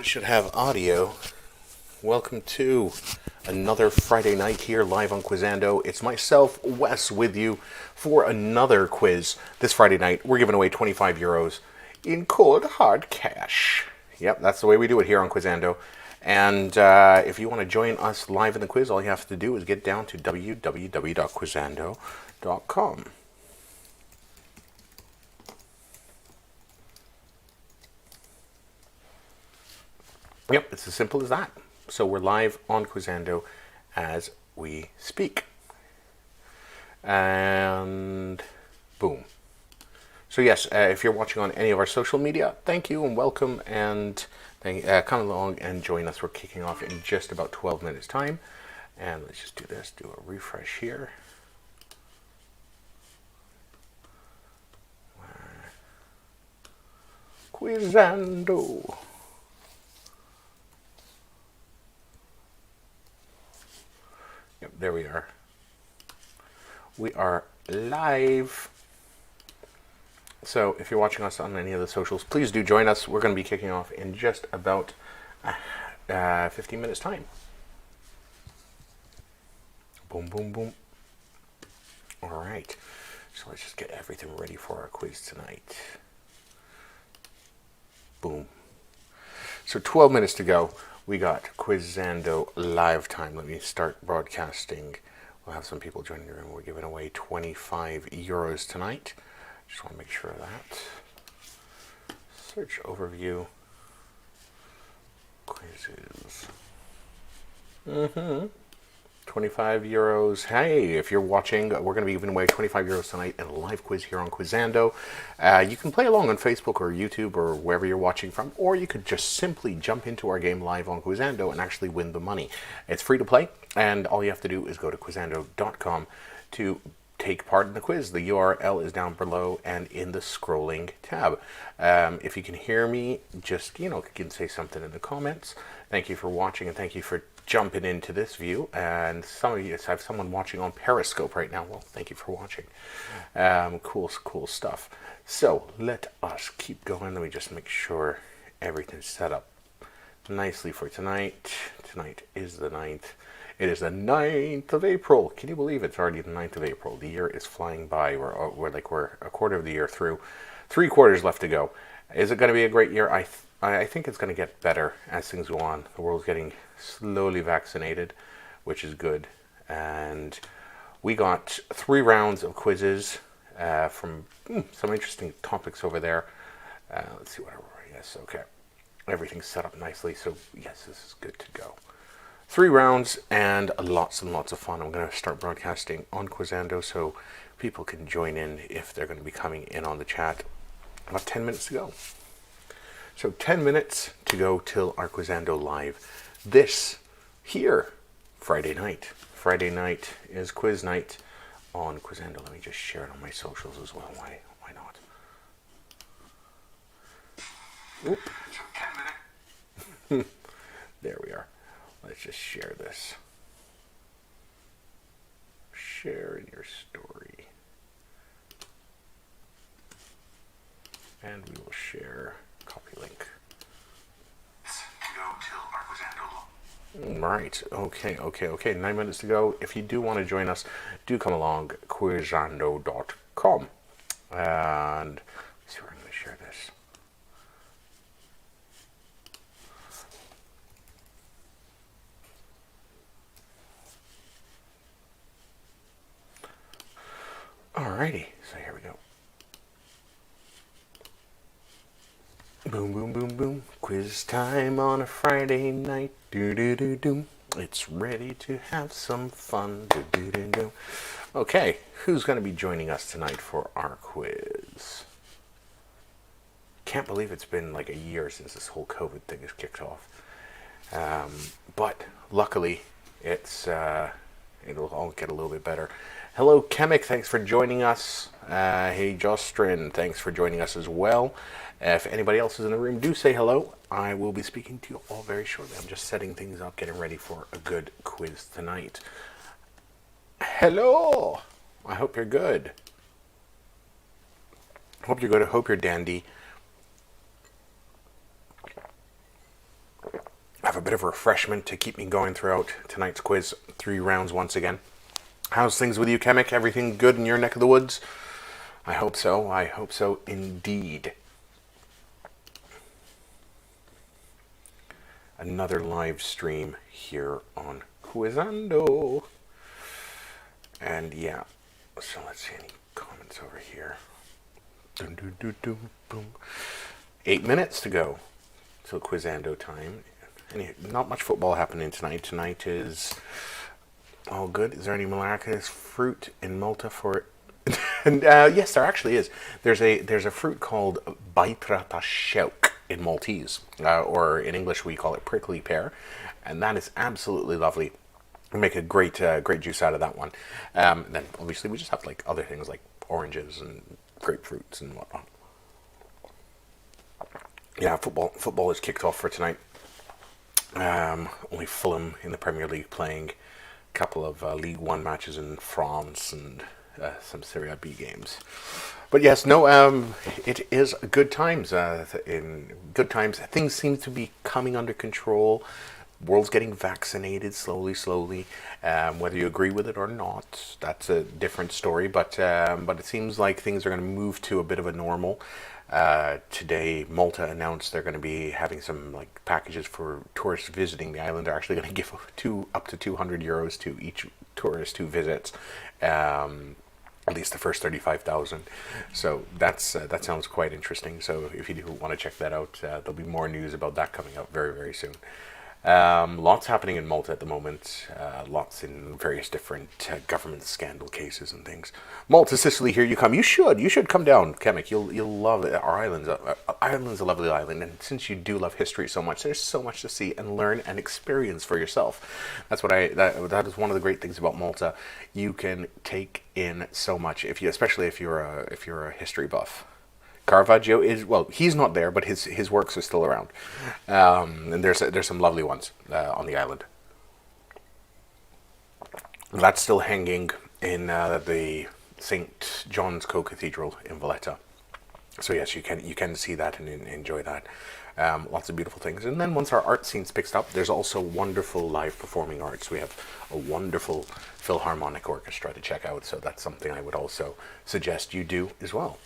Should have audio. Welcome to another Friday night here live on Quizando. It's myself, Wes, with you for another quiz. This Friday night, we're giving away 25 euros in cold hard cash. Yep, that's the way we do it here on Quizando. And if you want to join us live in the quiz, all you have to do is get down to www.quizando.com. Yep, it's as simple as that. So we're live on Quizando as we speak. And boom. So yes, if you're watching on any of our social media, thank you and welcome, and come along and join us. We're kicking off in just about 12 minutes time. And let's just do this, do a refresh here. Quizando. Yep, there we are. We are live. So if you're watching us on any of the socials, please do join us. We're going to be kicking off in just about 15 minutes time. Boom, boom, boom. All right. So let's just get everything ready for our quiz tonight. Boom. So 12 minutes to go. We got Quizando live time. Let me start broadcasting. We'll have some people joining the room. We're giving away 25 euros tonight. Just want to make sure of that. Search overview. Quizzes. 25 euros. Hey, if you're watching, we're going to be giving away 25 euros tonight in a live quiz here on Quizando. You can play along on Facebook or YouTube or wherever you're watching from, or you could just simply jump into our game live on Quizando and actually win the money. It's free to play, and all you have to do is go to quizando.com to take part in the quiz. The URL is down below and in the scrolling tab. If you can hear me, just, you can say something in the comments. Thank you for watching, and thank you for jumping into this view. And some of you have someone watching on Periscope right now. Well, thank you for watching. Cool stuff. So let us keep going. Let me just make sure everything's set up nicely for tonight. Tonight is the 9th. It is the 9th of April. Can you believe it's already the 9th of April? The year is flying by. We're a quarter of the year through. 3 quarters left to go. Is it going to be a great year? I think it's going to get better as things go on. The world's getting slowly vaccinated, which is good. And we got 3 rounds of quizzes from some interesting topics over there. Let's see what. Yes, okay. Everything's set up nicely, so yes, this is good to go. 3 rounds and lots of fun. I'm going to start broadcasting on Quizando so people can join in if they're going to be coming in on the chat. About 10 minutes to go. So 10 minutes to go till our Quizando live. This here, Friday night. Friday night is quiz night on Quizando. Let me just share it on my socials as well. Why not? Oop. There we are. Let's just share this. Share in your story. And we will share copy link. Right. Okay. 9 minutes to go. If you do want to join us, do come along. Quizando.com. And let's see where I'm going to share this. Alrighty. So here we go. Boom, boom, boom, boom. Quiz time on a Friday night. Do. It's ready to have some fun. Do. Okay, who's going to be joining us tonight for our quiz? Can't believe it's been like a year since this whole COVID thing has kicked off. But luckily, it'll all get a little bit better. Hello, Chemic. Thanks for joining us. Hey, Jostrin. Thanks for joining us as well. If anybody else is in the room, do say hello. I will be speaking to you all very shortly. I'm just setting things up, getting ready for a good quiz tonight. Hello. I hope you're good. Hope you're good. I hope you're dandy. have a bit of refreshment to keep me going throughout tonight's quiz. 3 rounds once again. How's things with you, Chemic? Everything good in your neck of the woods? I hope so. I hope so indeed. Another live stream here on Quizando. And yeah, so let's see any comments over here. Dun, dun, dun, dun, boom. 8 minutes to go till Quizando time. Not much football happening tonight. Tonight is all good. Is there any miraculous fruit in Malta for? And, yes, there actually is. There's a fruit called Baitrata in Maltese, or in English we call it prickly pear, and that is absolutely lovely. We make a great juice out of that one. Then obviously we just have like other things like oranges and grapefruits and whatnot. Yeah, football is kicked off for tonight. Only Fulham in the Premier League playing, a couple of League One matches in France, and some Serie B games. But yes, no, it is good times. In good times, things seem to be coming under control. World's getting vaccinated slowly. Whether you agree with it or not, that's a different story. But it seems like things are going to move to a bit of a normal. Today, Malta announced they're going to be having some like packages for tourists visiting the island. They're actually going to give up to €200 to each tourist who visits. At least the first 35,000. So that sounds quite interesting. So if you do want to check that out, there'll be more news about that coming up very, very soon. Lots happening in Malta at the moment. Lots in various different government scandal cases and things. Malta, Sicily, here you come. You should come down, Chemic. You'll love it. Our island's Ireland's a lovely island, and since you do love history so much, there's so much to see and learn and experience for yourself. That's what that is one of the great things about Malta. You can take in so much especially if you're a history buff. Caravaggio is, well, he's not there, but his works are still around, and there's some lovely ones on the island. That's still hanging in the St. John's Co-Cathedral in Valletta. So yes, you can see that and enjoy that. Lots of beautiful things. And then once our art scene's picked up, there's also wonderful live performing arts. We have a wonderful Philharmonic Orchestra to check out, so that's something I would also suggest you do as well.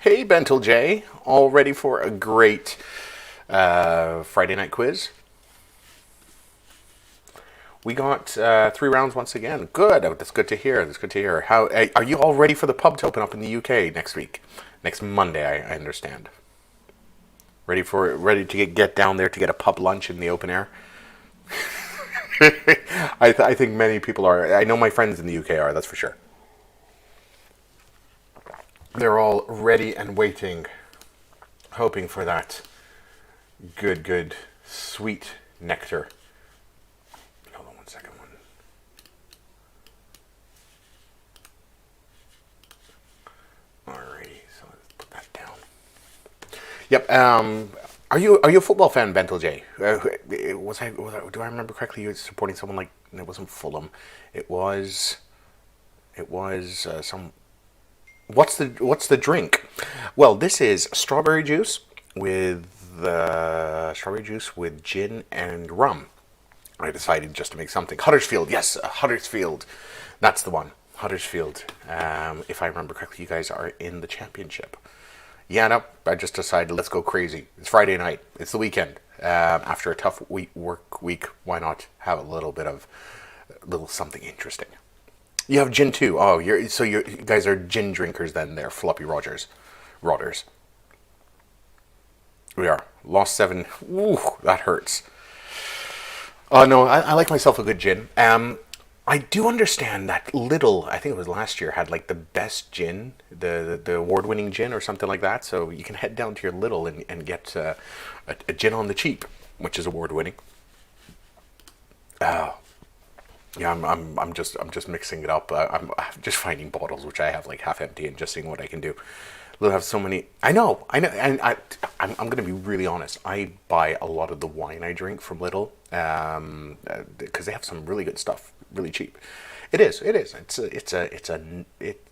Hey, Bentel J, all ready for a great Friday night quiz? We got 3 rounds once again. Good. That's good to hear. How are you all ready for the pub to open up in the UK next week? Next Monday, I understand. Ready to get down there to get a pub lunch in the open air? I think many people are. I know my friends in the UK are. That's for sure. They're all ready and waiting, hoping for that good, sweet nectar. Hold on one second. Alrighty, so let's put that down. Yep. Are you a football fan, Bentel J? Do I remember correctly? You were supporting someone like it wasn't Fulham. It was some. What's the drink? Well, this is strawberry juice with gin and rum. I decided just to make something. Huddersfield, yes, Huddersfield. That's the one. Huddersfield. If I remember correctly, you guys are in the championship. Yeah, no, I just decided let's go crazy. It's Friday night. It's the weekend. After a tough work week, why not have a little something interesting? You have gin too. Oh, you guys are gin drinkers then. There, floppy Rodders. We are lost 7. Ooh, that hurts. Oh no, I like myself a good gin. I do understand that Lidl, I think it was last year, had like the best gin, the award-winning gin or something like that. So you can head down to your Lidl and get a gin on the cheap, which is award-winning. Oh. Yeah, I'm just mixing it up. I'm just finding bottles which I have like half empty and just seeing what I can do. They'll have so many. I know, and I'm going to be really honest. I buy a lot of the wine I drink from Lidl because they have some really good stuff. really cheap. It is. It is.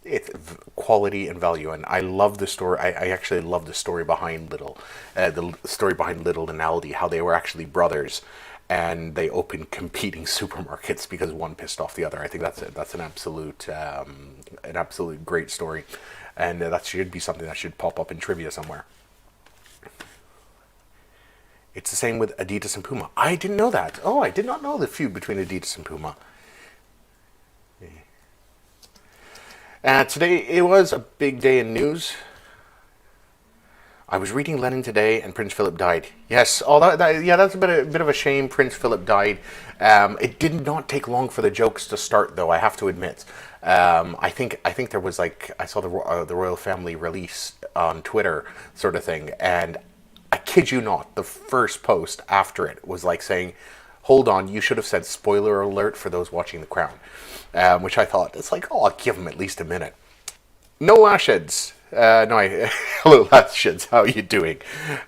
It's quality and value, and I love the story. I actually love the story behind the story behind Little and Aldi, how they were actually brothers, and they opened competing supermarkets because one pissed off the other. I think that's an absolute great story, and that should be something that should pop up in trivia somewhere. It's the same with Adidas and Puma. I didn't know that. Oh, I did not know the feud between Adidas and Puma. Today, it was a big day in news. I was reading Lenin today, and Prince Philip died. Yes, yeah, that's a bit of a shame. Prince Philip died. It did not take long for the jokes to start, though. I have to admit. I think there was I saw the royal family release on Twitter, sort of thing, and I kid you not, the first post after it was saying, "Hold on, you should have said spoiler alert for those watching The Crown," which I thought, it's I'll give them at least a minute. No Lasheads. Hello Lasheads, how are you doing?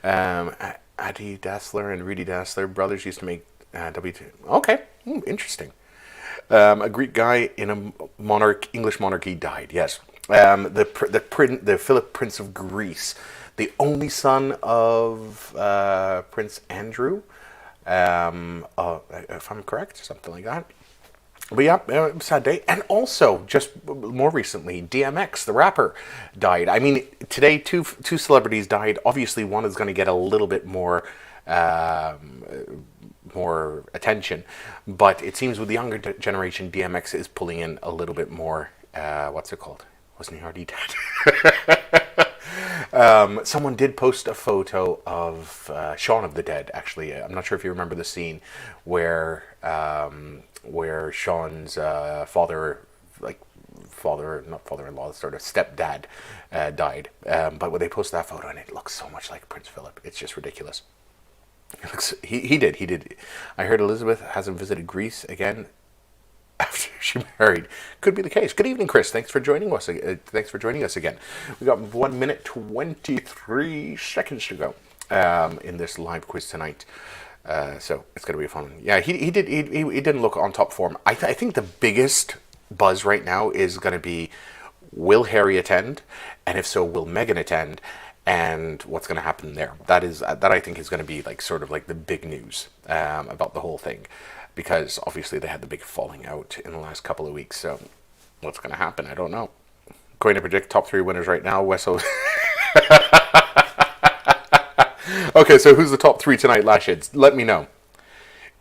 Adi Dassler and Rudy Dassler, brothers, used to make W2. Okay, interesting. A Greek guy in a English monarchy died, yes. The Philip, Prince of Greece, the only son of Prince Andrew, if I'm correct, something like that. But yeah, sad day. And also, just more recently, DMX, the rapper, died. I mean, today two celebrities died. Obviously, one is going to get a little bit more attention, but it seems with the younger generation, DMX is pulling in a little bit more. What's it called? Wasn't he already dead? Someone did post a photo of Shaun of the Dead. Actually, I'm not sure if you remember the scene where Shaun's not father-in-law, sort of stepdad, died. But when they posted that photo, and it looks so much like Prince Philip, it's just ridiculous. He did. I heard Elizabeth hasn't visited Greece again after she married. Could be the case. Good evening, Chris. Thanks for joining us. Thanks for joining us again. We got 1 minute 23 seconds to go in this live quiz tonight. So it's going to be a fun one. Yeah, he didn't look on top form. I think the biggest buzz right now is going to be, will Harry attend, and if so, will Meghan attend, and what's going to happen there. That I think is going to be sort of the big news about the whole thing, because obviously they had the big falling out in the last couple of weeks. So what's going to happen? I don't know. Going to predict top 3 winners right now. Wess. Okay, so who's the top 3 tonight, Lasheads? Let me know.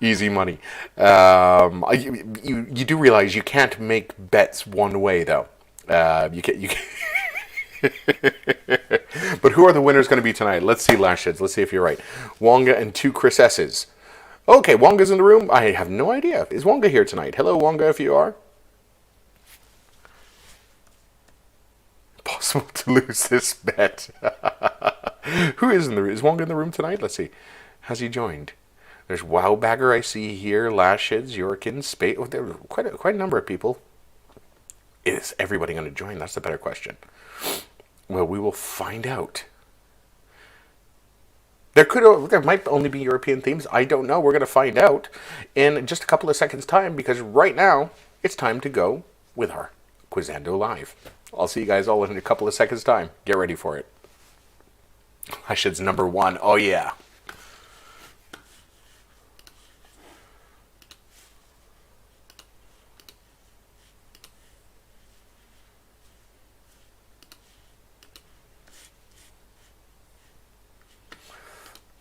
Easy money. You do realize you can't make bets one way, though. You can. But who are the winners going to be tonight? Let's see, Lasheads. Let's see if you're right. Wonga and 2 Chris S's. Okay, Wonga's in the room. I have no idea. Is Wonga here tonight? Hello, Wonga, if you are. Possible to lose this bet. Who is in the room? Is Wonga in the room tonight? Let's see. Has he joined? There's Wowbagger I see here. Lasheads, Yorkin, Spade. Oh, there are quite a number of people. Is everybody going to join? That's the better question. Well, we will find out. There might only be European themes. I don't know. We're going to find out in just a couple of seconds' time, because right now it's time to go with our Quizando Live. I'll see you guys all in a couple of seconds' time. Get ready for it. Lasheads number 1. Oh yeah.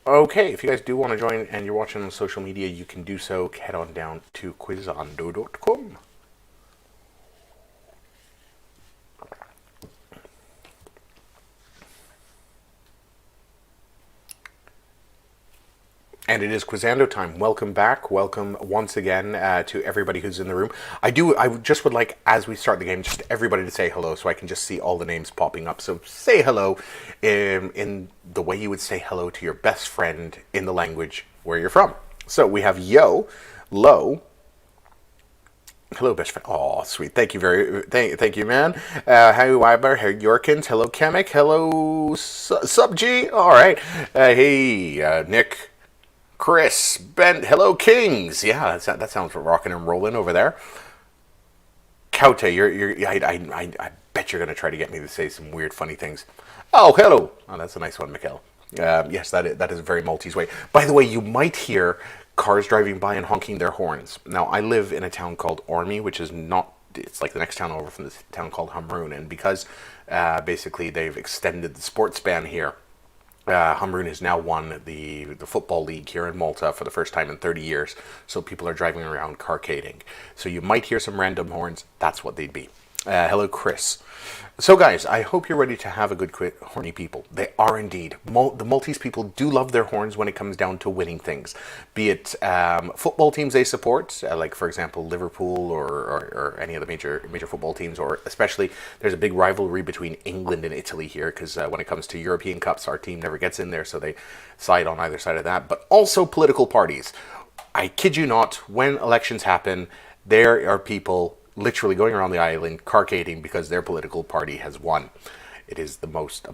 Okay, if you guys do want to join and you're watching on social media, you can do so. Head on down to quizando.com. And it is Quizando time. Welcome back. Welcome once again to everybody who's in the room. I just would like, as we start the game, just everybody to say hello so I can just see all the names popping up. So say hello in the way you would say hello to your best friend in the language where you're from. So we have Yo, Lo. Hello, best friend. Oh, sweet. Thank you thank you, man. Hi, Weiber. Hey, Yorkins. Hello, Kamek. Hello, Sub G. All right. Hey, Nick. Chris, Ben, hello, Kings. Yeah, that sounds rocking and rolling over there. Kaute, I bet you're going to try to get me to say some weird, funny things. Oh, hello. Oh, that's a nice one, Mikkel. Yes, that is a very Maltese way. By the way, you might hear cars driving by and honking their horns. Now, I live in a town called Ormy, which is not, it's like the next town over from this town called Hamrun. And because basically they've extended the sports ban here, Hamrun has now won the football league here in Malta for the first time in 30 years. So people are driving around carcading. So you might hear some random horns. That's what they'd be. Hello, Chris. So, guys, I hope you're ready to have a good quit, horny people. They are indeed. The Maltese people do love their horns when it comes down to winning things. Be it football teams they support, like, for example, Liverpool or any of the major football teams, or especially there's a big rivalry between England and Italy here, because when it comes to European Cups, our team never gets in there, so they side on either side of that. But also political parties. I kid you not, when elections happen, there are people literally going around the island carcading because their political party has won. It is the most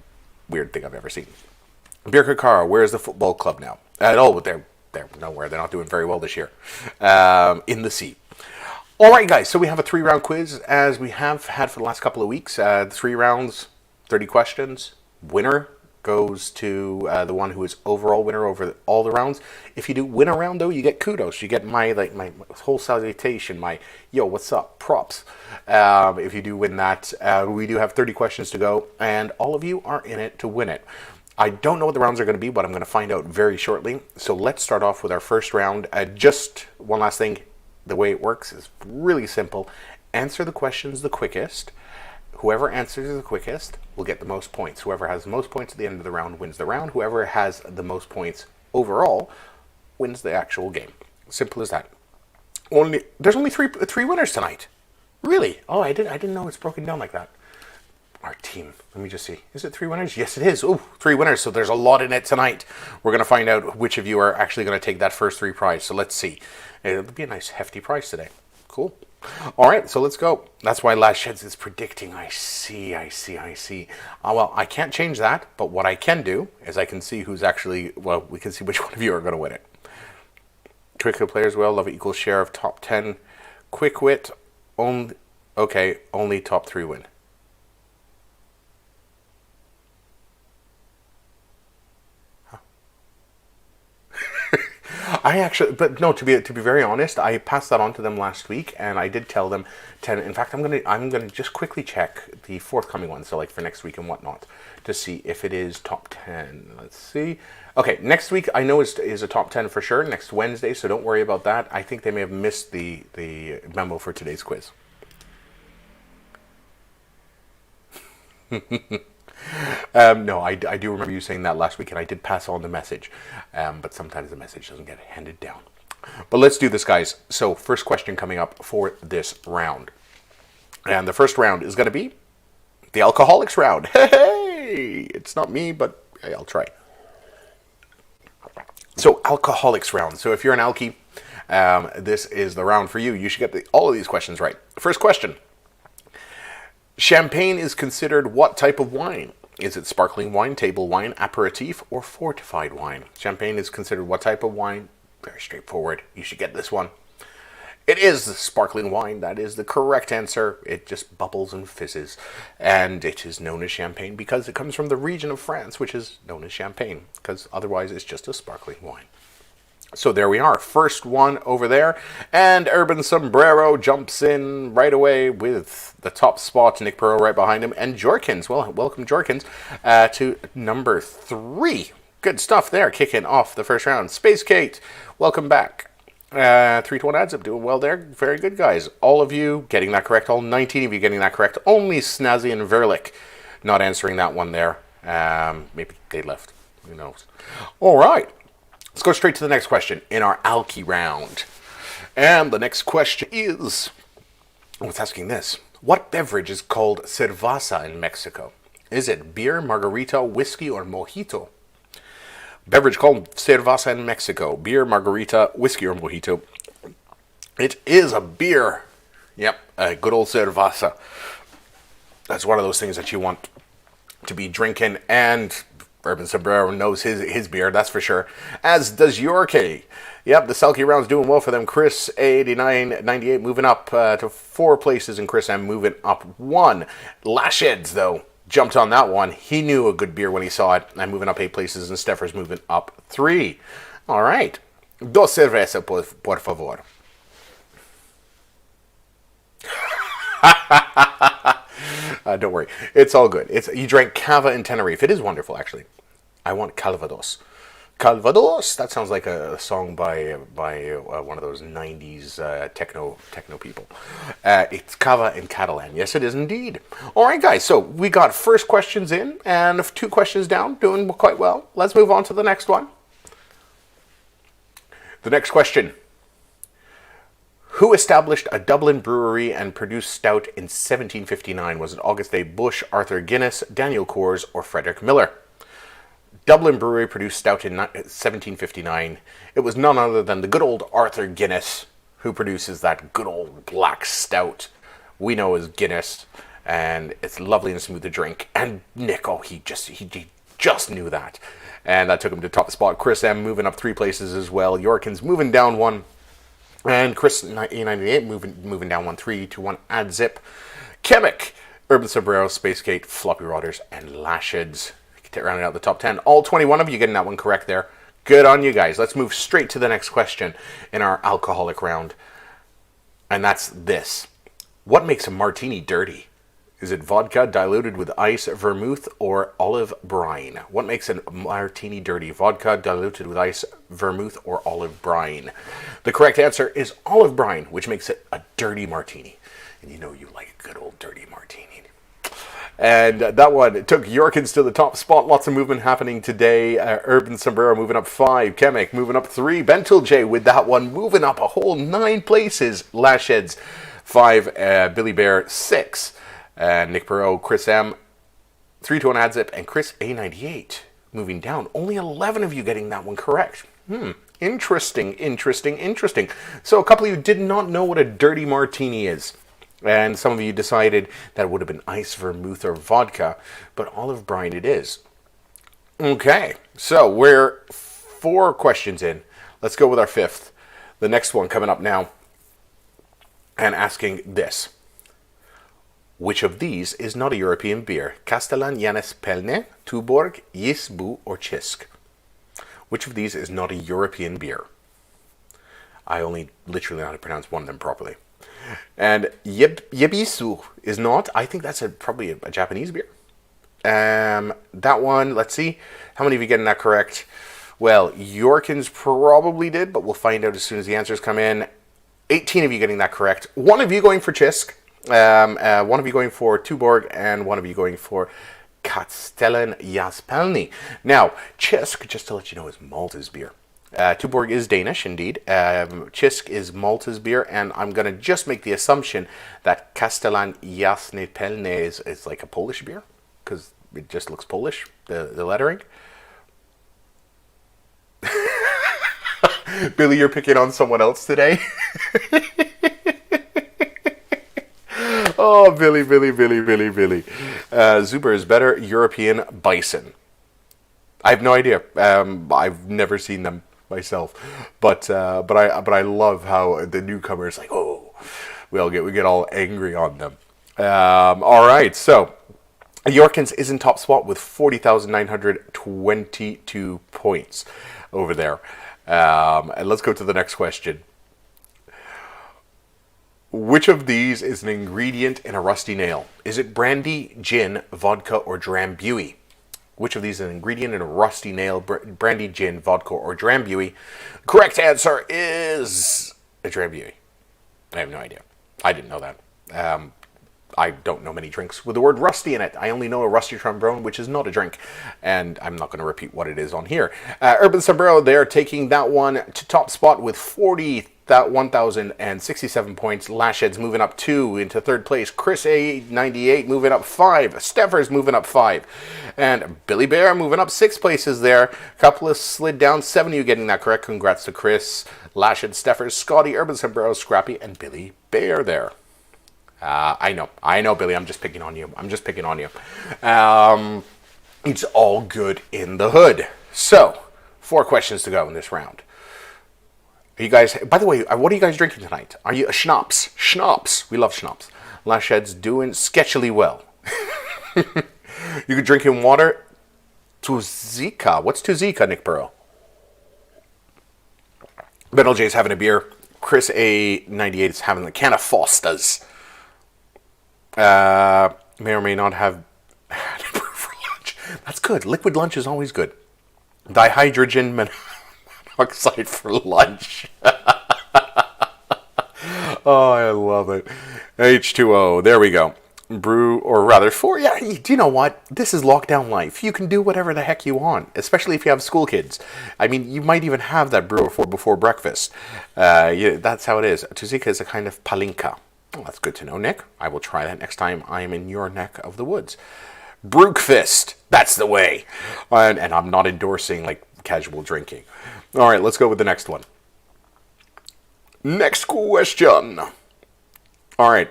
weird thing I've ever seen. Birkakara, where's the football club now? They're nowhere. They're not doing very well this year. In the sea. All right, guys. So we have a 3-round quiz, as we have had for the last couple of weeks. 3 rounds, 30 questions. Winner goes to the one who is overall winner over all the rounds. If you do win a round, though, you get kudos. You get my whole salutation, my yo, what's up, props. If you do win that, we do have 30 questions to go, and all of you are in it to win it. I don't know what the rounds are going to be, but I'm going to find out very shortly. So let's start off with our first round. Just one last thing. The way it works is really simple. Answer the questions the quickest. Whoever answers the quickest will get the most points. Whoever has the most points at the end of the round wins the round. Whoever has the most points overall wins the actual game. Simple as that. There's only three winners tonight. Really? Oh, I didn't know it's broken down like that. Our team. Let me just see. Is it 3 winners? Yes, it is. Oh, 3 winners. So there's a lot in it tonight. We're going to find out which of you are actually going to take that first 3 prize. So let's see. It'll be a nice hefty prize today. Cool. All right, so let's go. That's why Last Sheds is predicting. I see. Well, I can't change that, but what I can do is I can see who's actually, well, we can see which one of you are going to win it. Quick Wit players will love an equal share of top 10. Quick Wit, only top 3 win. To be very honest, I passed that on to them last week, and I did tell them 10. In fact, I'm gonna just quickly check the forthcoming one, so like for next week and whatnot, to see if it is top 10. Let's see. Okay, next week I know is a top 10 for sure. Next Wednesday, so don't worry about that. I think they may have missed the memo for today's quiz. No, I do remember you saying that last week, and I did pass on the message. But sometimes the message doesn't get handed down. But let's do this, guys. So, first question coming up for this round. And the first round is going to be the alcoholics round. Hey! It's not me, but hey, I'll try. So, alcoholics round. So, if you're an alkie, this is the round for you. You should get all of these questions right. First question. Champagne is considered what type of wine? Is it sparkling wine, table wine, aperitif, or fortified wine? Champagne is considered what type of wine? Very straightforward. You should get this one. It is sparkling wine. That is the correct answer. It just bubbles and fizzes. And it is known as champagne because it comes from the region of France, which is known as Champagne, because otherwise it's just a sparkling wine. So there we are, first one over there, and Urban Sombrero jumps in right away with the top spot, Nick Perot right behind him, and Jorkins, well, welcome Jorkins, to number 3. Good stuff there, kicking off the first round. Space Kate, welcome back. 3 to 1 adds up, doing well there, very good guys. All of you getting that correct, all 19 of you getting that correct, only Snazzy and Verlick not answering that one there. Maybe they left, who knows. All right. Let's go straight to the next question in our Alki round. And the next question is, it's asking this. What beverage is called cerveza in Mexico? Is it beer, margarita, whiskey, or mojito? Beverage called cerveza in Mexico. Beer, margarita, whiskey, or mojito. It is a beer. Yep, a good old cerveza. That's one of those things that you want to be drinking, and Urban Sombrero knows his beer, that's for sure. As does Yorkie. Yep, the Selkie round's doing well for them. Chris, 89.98, moving up to 4 places, and Chris M moving up 1. Lasheds, though, jumped on that one. He knew a good beer when he saw it. I'm moving up 8 places, and Steffer's moving up 3. All right. Dos cerveza, por favor. Don't worry. It's all good. You drank Cava in Tenerife. It is wonderful, actually. I want Calvados. Calvados. That sounds like a song by one of those 90s techno people. It's Cava in Catalan. Yes, it is indeed. All right, guys. So we got first questions in and 2 questions down. Doing quite well. Let's move on to the next one. The next question. Who established a Dublin brewery and produced stout in 1759? Was it August A. Bush, Arthur Guinness, Daniel Coors, or Frederick Miller? Dublin Brewery produced stout in 1759. It was none other than the good old Arthur Guinness, who produces that good old black stout we know as Guinness, and it's lovely and smooth to drink. And Nick, he just knew that, and that took him to top spot. Chris M moving up 3 places as well. Yorkins moving down 1. And Chris, 98, moving down 1, 3 to 1. Adzip, Chemic, Urban Sombrero, Spacegate, Floppy Rodders, and Lasheds. Rounding out the top 10. All 21 of you getting that one correct there. Good on you guys. Let's move straight to the next question in our alcoholic round. And that's this. What makes a martini dirty? Is it vodka diluted with ice, vermouth, or olive brine? What makes a martini dirty? Vodka diluted with ice, vermouth, or olive brine? The correct answer is olive brine, which makes it a dirty martini. And you know you like a good old dirty martini. And that one took Yorkins to the top spot. Lots of movement happening today. Urban Sombrero moving up 5. Chemic moving up 3. Bentil J with that one moving up a whole 9 places. Lasheds 5. Billy Bear 6. Nick Perot, Chris M, 3 to 1 Adzip, and Chris A98 moving down. Only 11 of you getting that one correct. Interesting. So a couple of you did not know what a dirty martini is. And some of you decided that it would have been ice, vermouth, or vodka, but olive brine it is. Okay, so we're 4 questions in. Let's go with our 5th. The next one coming up now, and asking this. Which of these is not a European beer? Castellan, Jannes Pelne, Tuborg, Yisbu, or Chisk? Which of these is not a European beer? I only literally know how to pronounce one of them properly. And Yebisu is not. I think that's probably a Japanese beer. That one, let's see. How many of you getting that correct? Well, Yorkins probably did, but we'll find out as soon as the answers come in. 18 of you getting that correct. 1 of you going for Chisk. 1 of you going for Tuborg, and 1 of you going for Castellan Jaspelny. Now, Chisk, just to let you know, is Malta's beer. Tuborg is Danish, indeed. Chisk is Malta's beer, and I'm going to just make the assumption that Castellan Jaspelny is like a Polish beer, because it just looks Polish, the lettering. Billy, you're picking on someone else today? Oh, Billy. Zuber is better. European Bison. I have no idea. I've never seen them myself, but I love how the newcomers like, oh, we get all angry on them. All right, so Yorkins is in top spot with 40,922 points over there. And let's go to the next question. Which of these is an ingredient in a rusty nail? Is it brandy, gin, vodka, or drambuie? Which of these is an ingredient in a rusty nail? Brandy, gin, vodka, or drambuie? Correct answer is a drambuie. I have no idea. I didn't know that. I don't know many drinks with the word rusty in it. I only know a rusty trombone, which is not a drink. And I'm not going to repeat what it is on here. Urban Sombrero, they're taking that one to top spot with 1,067 points. Lasheds moving up 2 into 3rd place. Chris A98 moving up 5. Steffers moving up 5. And Billy Bear moving up 6 places there. A couple of slid down. 7 of you getting that correct. Congrats to Chris, Lasheds, Steffers, Scotty, Urban Sombrero, Scrappy, and Billy Bear there. I know, Billy. I'm just picking on you. It's all good in the hood. So, 4 questions to go in this round. Are you guys, by the way, what are you guys drinking tonight? Are you a schnapps? Schnapps. We love schnapps. Lashed's doing sketchily well. You could drink in water. Tuzika. What's Tuzika, Nick Burrow? Ben LJ's having a beer. Chris A98 is having a can of Foster's. May or may not have had it for lunch. That's good. Liquid lunch is always good. Dihydrogen monoxide for lunch. Oh, I love it. H2O. There we go. Brew, or rather, yeah, do you know what? This is lockdown life. You can do whatever the heck you want, especially if you have school kids. I mean, you might even have that brew before breakfast. That's how it is. Tuzika is a kind of palinka. Oh, that's good to know, Nick. I will try that next time I am in your neck of the woods. Brookfist. That's the way. And I'm not endorsing, like, casual drinking. All right, let's go with the next one. Next question. All right.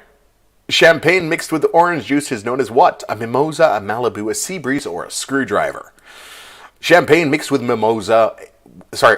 Champagne mixed with orange juice is known as what? A mimosa, a Malibu, a sea breeze, or a screwdriver? Champagne mixed with mimosa. Sorry.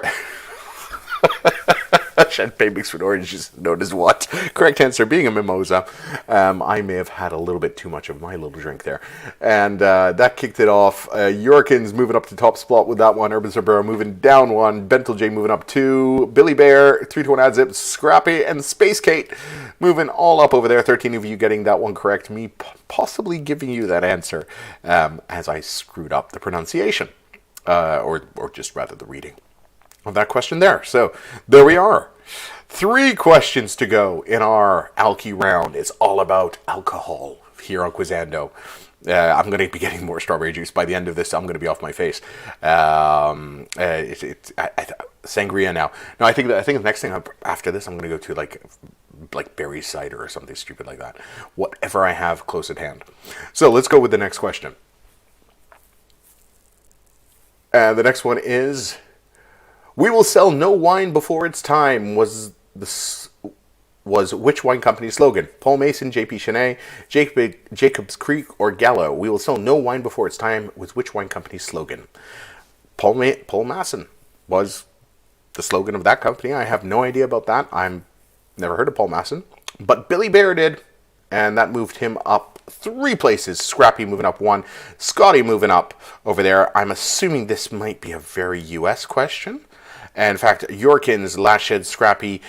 Champagne mixed with orange juice is known as what? Correct answer being a mimosa. I may have had a little bit too much of my little drink there. And that kicked it off. Yorkins moving up to top spot with that one. Urban Cerbero moving down 1. Bentel J moving up 2. Billy Bear, 3 to 1 ad zip. Scrappy and Space Kate moving all up over there. 13 of you getting that one correct. Me possibly giving you that answer as I screwed up the pronunciation. Or just rather the reading of that question there. So there we are. 3 questions to go in our Alky round. It's all about alcohol here on Quizando. I'm going to be getting more strawberry juice by the end of this. I'm going to be off my face. Sangria now. No, I think the next thing after this, I'm going to go to like berry cider or something stupid like that. Whatever I have close at hand. So let's go with the next question. And the next one is, we will sell no wine before it's time was which wine company's slogan? Paul Mason, J.P. Chenet, Jacobs Creek, or Gallo? We will sell no wine before it's time was which wine company's slogan? Paul Mason was the slogan of that company. I have no idea about that. I've never heard of Paul Mason. But Billy Bear did, and that moved him up 3 places. Scrappy moving up 1. Scotty moving up over there. I'm assuming this might be a very U.S. question. And in fact, Yorkins, Lashed, Scrappy,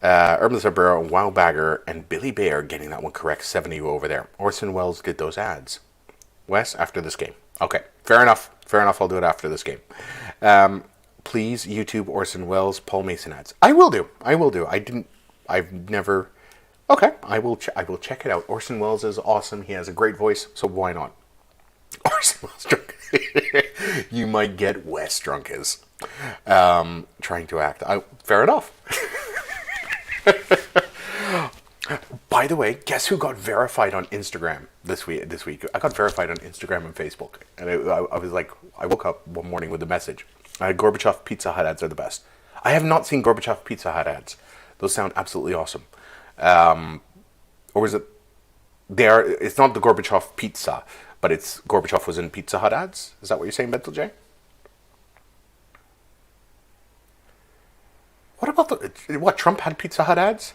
Urban Cerbero, Wow Bagger, and Billy Bear getting that one correct. 7 of you over there. Orson Welles did those ads. Wes, after this game. Okay, fair enough. Fair enough, I'll do it after this game. Please, YouTube Orson Welles, Paul Mason ads. I will do. I've never... Okay, I will check it out. Orson Welles is awesome. He has a great voice, so why not? Orson Welles drunk. You might get Wes drunk as trying to act. Fair enough. By the way, guess who got verified on Instagram this week? I got verified on Instagram and Facebook. And I was like, I woke up one morning with a message. Gorbachev Pizza Hut ads are the best. I have not seen Gorbachev Pizza Hut ads. Those sound absolutely awesome. Or is it... It's not the Gorbachev Pizza, but it's Gorbachev was in Pizza Hut ads? Is that what you're saying, Bentel J? What about Trump had Pizza Hut ads?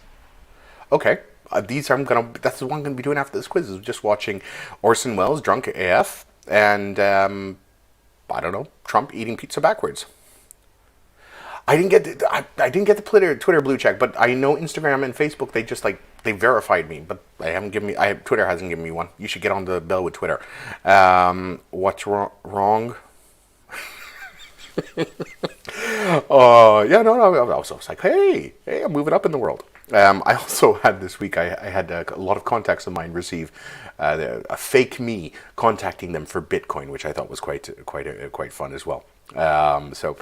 Okay, that's the one I'm gonna be doing after this quiz. Is just watching Orson Welles drunk AF and I don't know, Trump eating pizza backwards. I didn't get the Twitter blue check, but I know Instagram and Facebook they verified me, but Twitter hasn't given me one. You should get on the bell with Twitter. What's wrong? Yeah, no, I was like, hey, I'm moving up in the world. I also had this week, I had a lot of contacts of mine receive a fake me contacting them for Bitcoin, which I thought was quite fun as well. So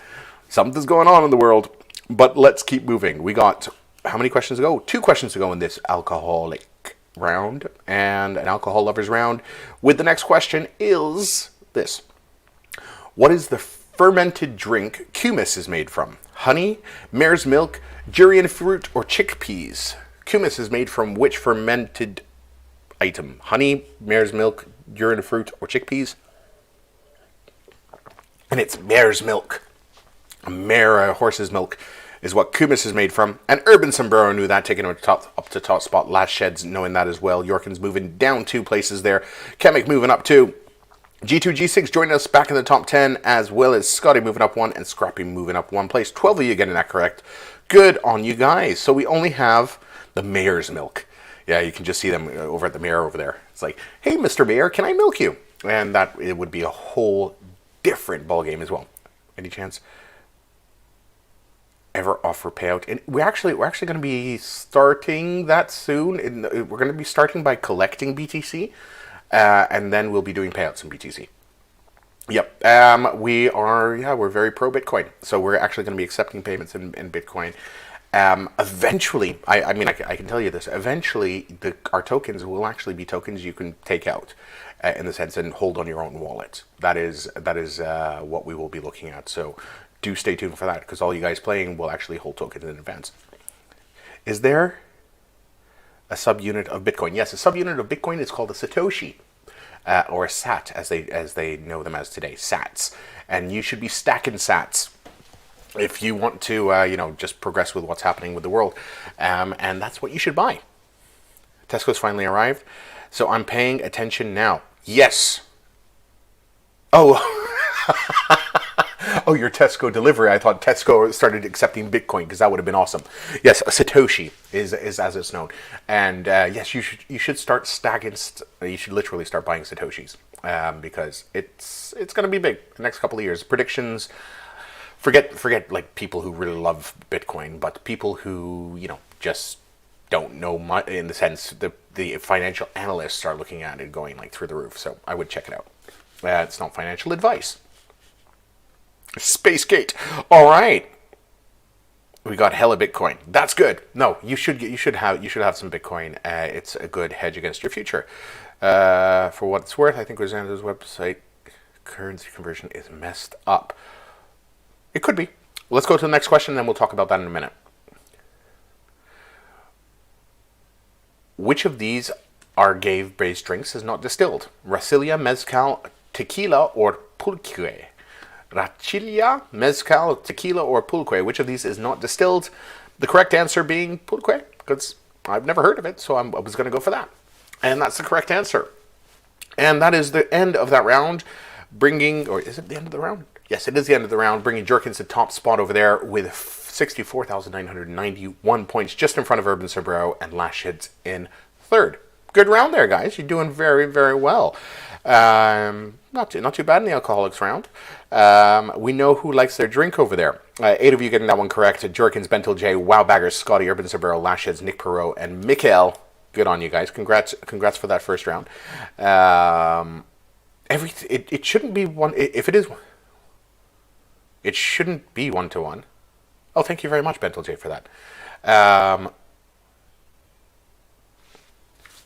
something's going on in the world, but let's keep moving. We got how many questions to go? 2 questions to go in this alcoholic round and an alcohol lovers round. With the next question is this: what is the fermented drink kumis is made from? Honey, mare's milk, durian fruit, or chickpeas? Kumis is made from which fermented item? Honey, mare's milk, durian fruit, or chickpeas? and it's mare's milk. A mare, a horse's milk, is what Kumis is made from. And Urban Sombrero knew that, taking him up to top spot. Last Sheds knowing that as well. Yorkin's moving down 2 places there. Kemek moving up 2. G2, G6 joining us back in the top 10, as well as Scotty moving up 1 and Scrappy moving up 1 place. 12 of you getting that correct. Good on you guys. So we only have the mare's milk. Yeah, you can just see them over at the mirror over there. It's like, hey, Mr. Mayor, can I milk you? And that it would be a whole different ball game as well. Any chance ever offer payout? And we're actually going to be starting that soon. We're going to be starting by collecting BTC, and then we'll be doing payouts in BTC. Yep. We're very pro Bitcoin, so we're actually going to be accepting payments in Bitcoin. Eventually, I can tell you this. Eventually, our tokens will actually be tokens you can take out, in the sense, and hold on your own wallet. That is what we will be looking at. So, do stay tuned for that, because all you guys playing will actually hold tokens in advance. Is there a subunit of Bitcoin? Yes, a subunit of Bitcoin is called a Satoshi, or a Sat, as they know them as today, Sats. And you should be stacking Sats if you want to, just progress with what's happening with the world. And that's what you should buy. Tesco's finally arrived. So I'm paying attention now. Yes. Oh. Oh, your Tesco delivery. I thought Tesco started accepting Bitcoin, because that would have been awesome. Yes, a Satoshi is as it's known. And yes, you should start stacking. You should literally start buying Satoshis, because it's going to be big the next couple of years. Predictions. Forget like people who really love Bitcoin, but people who just don't know much, in the sense the financial analysts are looking at it going like through the roof. So I would check it out. It's not financial advice. Spacegate. All right. We got hella Bitcoin. That's good. No, you should have some Bitcoin. It's a good hedge against your future. For what it's worth, I think Rosanna's website currency conversion is messed up. It could be. Let's go to the next question, and then we'll talk about that in a minute. Which of these agave-based drinks is not distilled? Racilia, mezcal, tequila, or pulque? Rachilia, mezcal, tequila, or pulque. Which of these is not distilled? The correct answer being pulque, because I've never heard of it, so I was going to go for that. And that's the correct answer. And that is the end of that round, is it the end of the round? Yes, it is the end of the round, bringing Jerkins to top spot over there with 64,991 points, just in front of Urban Sombrero, and Lash Hits in third. Good round there, guys. You're doing very, very well. Not too bad in the alcoholics round. We know who likes their drink over there. 8 of you getting that one correct. Jerkins, Bentel J, Wowbaggers, Scotty, Urban Sombrero, Lash Hits, Nick Perot, and Mikhail. Good on you guys. Congrats for that first round. It shouldn't be one. If it is, it shouldn't be 1-to-1. Oh, thank you very much, Bentel J, for that.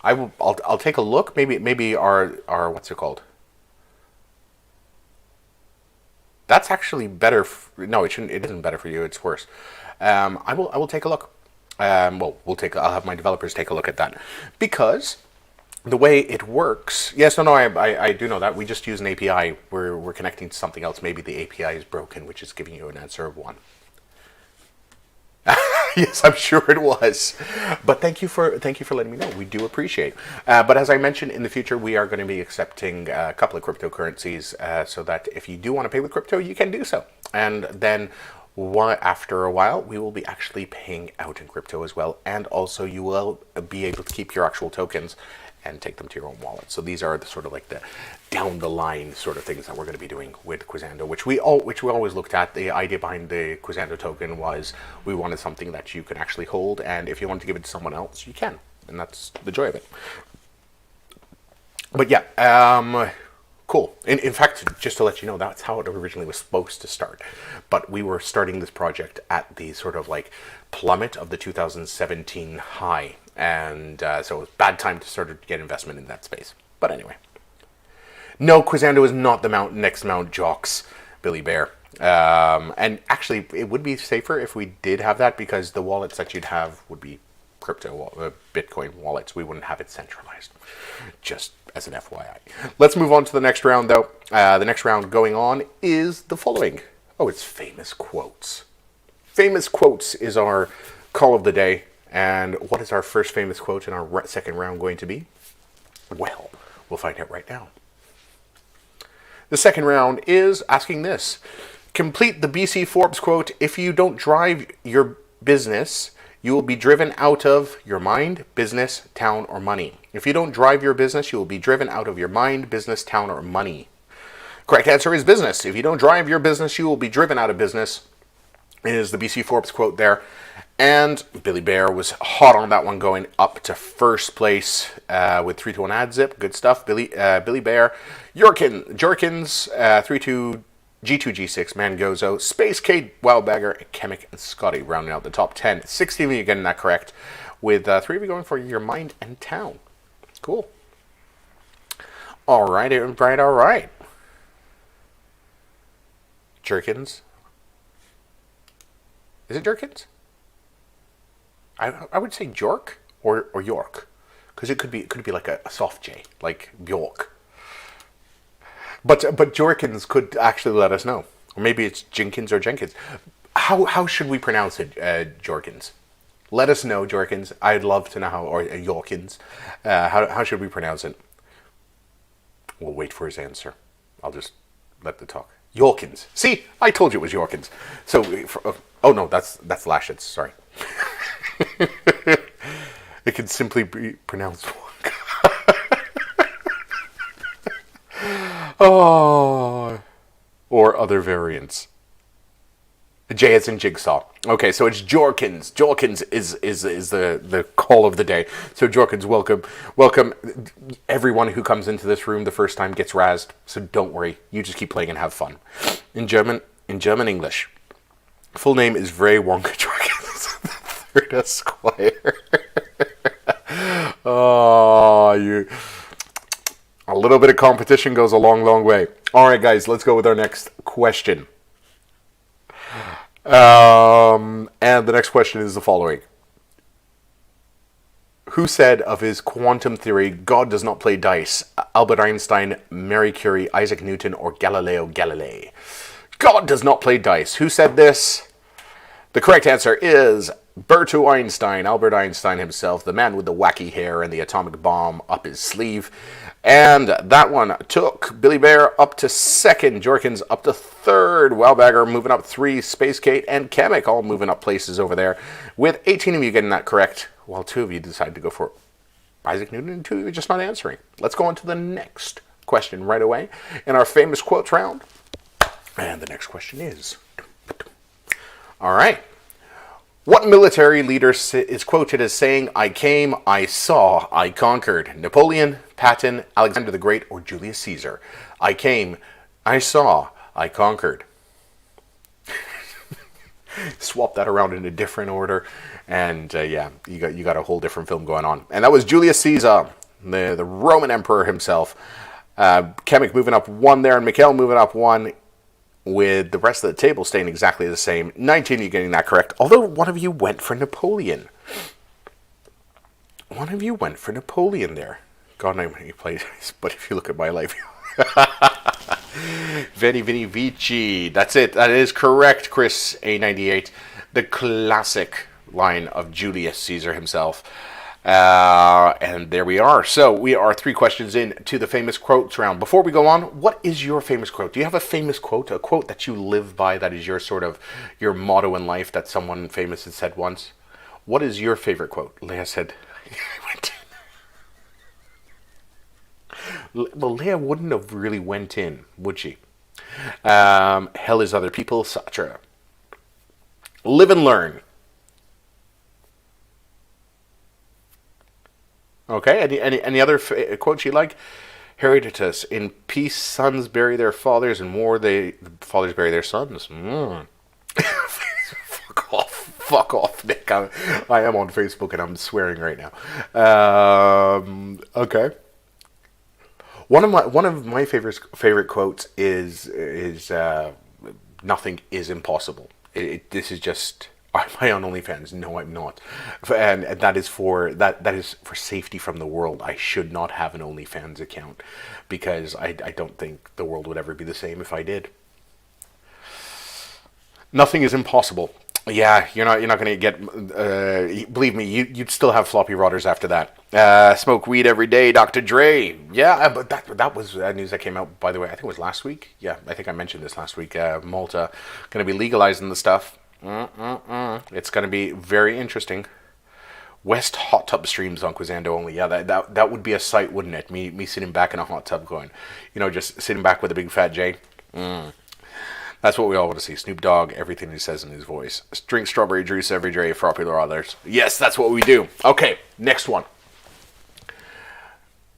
I'll take a look. Maybe our what's it called? That's actually better. No, it shouldn't. It isn't better for you. It's worse. I will take a look. I'll have my developers take a look at that, because the way it works. Yes, no, I do know that. We just use an API. We're connecting to something else. Maybe the API is broken, which is giving you an answer of 1. Yes, I'm sure it was. But thank you for letting me know. We do appreciate. But as I mentioned, in the future, we are going to be accepting a couple of cryptocurrencies, so that if you do want to pay with crypto, you can do so. And then after a while, we will be actually paying out in crypto as well. And also, you will be able to keep your actual tokens and take them to your own wallet. So these are the sort of like the down the line sort of things that we're going to be doing with Quizando, which we always looked at. The idea behind the Quizando token was we wanted something that you can actually hold, and if you want to give it to someone else, you can, and that's the joy of it. But yeah, cool. In fact, just to let you know, that's how it originally was supposed to start. But we were starting this project at the sort of like plummet of the 2017 high. And so it was a bad time to sort of get investment in that space. But anyway. No, Quizando is not the next Mount Jocks, Billy Bear. And actually, it would be safer if we did have that, because the wallets that you'd have would be Bitcoin wallets. We wouldn't have it centralized. Just as an FYI. Let's move on to the next round, though. The next round going on is the following. Oh, it's famous quotes. Famous quotes is our call of the day. And what is our first famous quote in our second round going to be? Well, we'll find out right now. The second round is asking this. Complete the BC Forbes quote, if you don't drive your business, you will be driven out of your mind, business, town, or money. If you don't drive your business, you will be driven out of your mind, business, town, or money. Correct answer is business. If you don't drive your business, you will be driven out of business. Is the BC Forbes quote there. And Billy Bear was hot on that one, going up to first place with 3-1 ad zip. Good stuff. Billy Bear, Jorkins, 3-2 G2 G6, Mangozo, Space Kate, Wildbagger, Chemic, and Scotty rounding out the top 10. 16 of you getting that correct, with 3 of you going for your mind and town. Cool. All right. Jerkins. Is it Jerkins? I would say Jork or York, because it could be like a soft J, like Bjork. But Jorkins could actually let us know, or maybe it's Jenkins or Jenkins. How should we pronounce it, Jorkins? Let us know, Jorkins. I'd love to know how, or Yorkins. How should we pronounce it? We'll wait for his answer. I'll just let the talk. Yorkins. See, I told you it was Yorkins. So, oh no, that's Lashitz. Sorry. It can simply be pronounced. Oh, or other variants. J as in jigsaw. Okay, so it's Jorkins. Jorkins is the call of the day. So Jorkins, welcome. Everyone who comes into this room the first time gets razzed. So don't worry, you just keep playing and have fun. In German English. Full name is Vray Wonka Jorkins, the 3rd Esquire. Oh, a little bit of competition goes a long, long way. All right, guys, let's go with our next question. And the next question is the following. Who said of his quantum theory, God does not play dice? Albert Einstein, Marie Curie, Isaac Newton, or Galileo Galilei? God does not play dice. Who said this? The correct answer is Berto Einstein, Albert Einstein himself, the man with the wacky hair and the atomic bomb up his sleeve. And that one took Billy Bear up to 2nd, Jorkins up to 3rd, Wellbagger moving up 3, Space Kate and Chemic all moving up places over there, with 18 of you getting that correct, while 2 of you decided to go for Isaac Newton and 2 of you just not answering. Let's go on to the next question right away in our famous quotes round. And the next question is... All right. What military leader is quoted as saying, I came, I saw, I conquered? Napoleon, Patton, Alexander the Great, or Julius Caesar? I came, I saw, I conquered. Swap that around in a different order, and yeah, you got a whole different film going on. And that was Julius Caesar, the Roman emperor himself. Chemic moving up 1 there, and Mikhail moving up 1. With the rest of the table staying exactly the same. 19 of you getting that correct. Although one of you went for Napoleon. One of you went for Napoleon there. God knows how many plays, but if you look at my life. Veni Vini Vici. That's it. That is correct, Chris A98. The classic line of Julius Caesar himself. And there we are. So we are 3 questions in to the famous quotes round. Before we go on, what is your famous quote? Do you have a famous quote, a quote that you live by, that is your sort of your motto in life that someone famous has said once? What is your favorite quote? Leah said, well, Leah wouldn't have really went in, would she? Hell is other people, Satra. Live and learn. Okay, any other quotes you like? Herodotus, in peace sons bury their fathers, in war the fathers bury their sons. Fuck off, Nick. I am on Facebook and I'm swearing right now. Okay. One of my favorite quotes is nothing is impossible. This is just Am I on OnlyFans? No, I'm not. And that is for that is for safety from the world. I should not have an OnlyFans account because I don't think the world would ever be the same if I did. Nothing is impossible. Yeah, you're not going to get. Believe me, you'd still have floppy rotters after that. Smoke weed every day, Dr. Dre. Yeah, but that was news that came out. By the way, I think it was last week. Yeah, I think I mentioned this last week. Malta going to be legalizing the stuff. It's going to be very interesting. West hot tub streams on Quizando only. Yeah, that would be a sight, wouldn't it? Me sitting back in a hot tub going, just sitting back with a big fat J. That's what we all want to see. Snoop Dogg, everything he says in his voice. Drink strawberry juice every day for popular others. Yes, that's what we do. Okay, next one.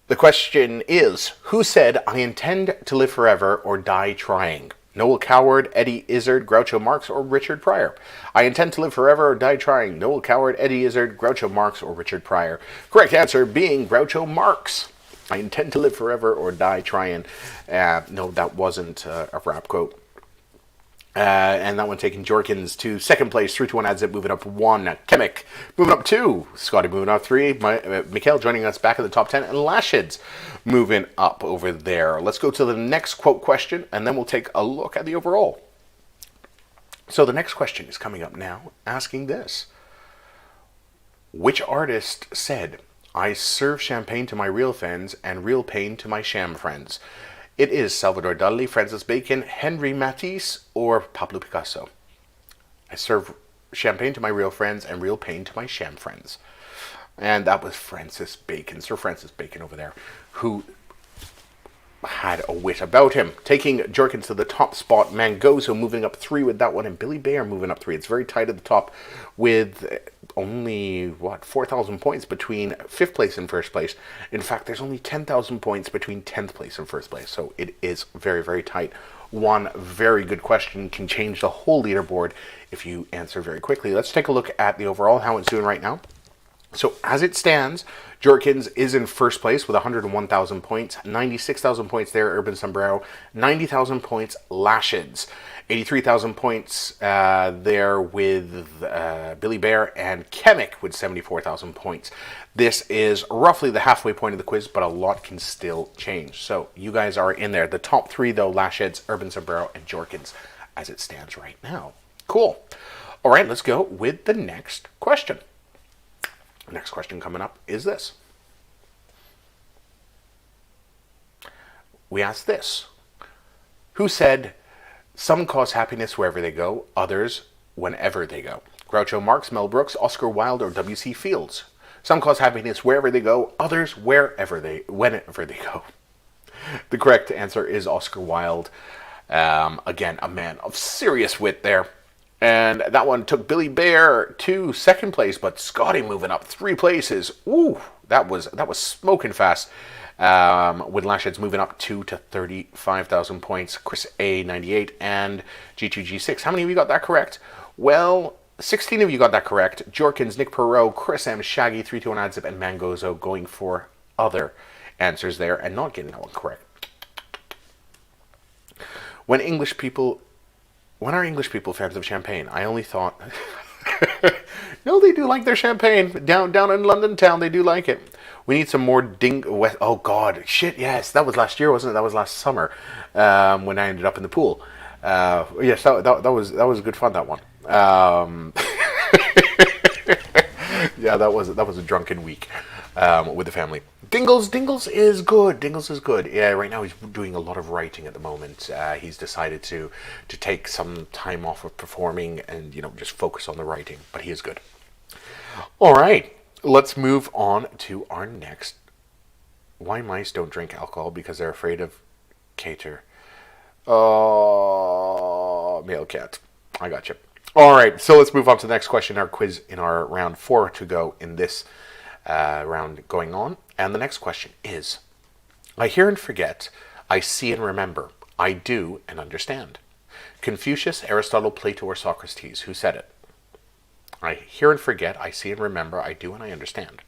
The question is, who said, I intend to live forever or die trying? Noel Coward, Eddie Izzard, Groucho Marx, or Richard Pryor? I intend to live forever or die trying. Noel Coward, Eddie Izzard, Groucho Marx, or Richard Pryor? Correct answer being Groucho Marx. I intend to live forever or die trying. No, that wasn't a rap quote. And that one taking Jorkins to second place, 3-1 Adzip moving up 1. Kemick moving up 2. Scotty moving up 3. Mikhail joining us back in the top 10. And Lashids moving up over there. Let's go to the next quote question, and then we'll take a look at the overall. So the next question is coming up now, asking this. Which artist said, I serve champagne to my real friends and real pain to my sham friends? It is Salvador Dali, Francis Bacon, Henri Matisse, or Pablo Picasso. I serve champagne to my real friends and real pain to my sham friends. And that was Francis Bacon, Sir Francis Bacon over there, who had a wit about him. Taking Jorkins to the top spot, Mangozo moving up 3 with that one, and Billy Bear moving up 3. It's very tight at the top with only, 4,000 points between 5th place and 1st place. In fact, there's only 10,000 points between 10th place and 1st place, so it is very, very tight. One very good question can change the whole leaderboard if you answer very quickly. Let's take a look at the overall, how it's doing right now. So as it stands, Jorkins is in 1st place with 101,000 points, 96,000 points there, Urban Sombrero, 90,000 points, Lashids, 83,000 points there with Billy Bear, and Kemick with 74,000 points. This is roughly the halfway point of the quiz, but a lot can still change. So you guys are in there. The top 3, though, Lashids, Urban Sombrero, and Jorkins, as it stands right now. Cool. All right, let's go with the next question. Next question coming up is this. We ask this. Who said, some cause happiness wherever they go, others whenever they go? Groucho Marx, Mel Brooks, Oscar Wilde, or W.C. Fields? Some cause happiness wherever they go, others whenever they go. The correct answer is Oscar Wilde. Again, a man of serious wit there. And that one took Billy Bear to 2nd place, but Scotty moving up 3 places. Ooh, that was smoking fast. With Lashids moving up 2 to 35,000 points. Chris A, 98, and G2G6. How many of you got that correct? Well, 16 of you got that correct. Jorkins, Nick Perot, Chris M, Shaggy, 321 Adzip, and Mangozo going for other answers there and not getting that one correct. When are English people fans of champagne? I only thought... No, they do like their champagne. Down in London town, they do like it. We need some more Oh, God. Shit, yes. That was last year, wasn't it? That was last summer when I ended up in the pool. Yes, that was good fun, that one. Yeah, that was a drunken week with the family. Dingles is good. Dingles is good. Yeah, right now he's doing a lot of writing at the moment. He's decided to take some time off of performing and just focus on the writing. But he is good. All right, let's move on to our next. Why mice don't drink alcohol? Because they're afraid of cater. Male cat. I got you. All right, so let's move on to the next question. Our quiz in our round 4 to go in this round going on. And the next question is, I hear and forget, I see and remember, I do and understand. Confucius, Aristotle, Plato, or Socrates, who said it? I hear and forget, I see and remember, I do and I understand.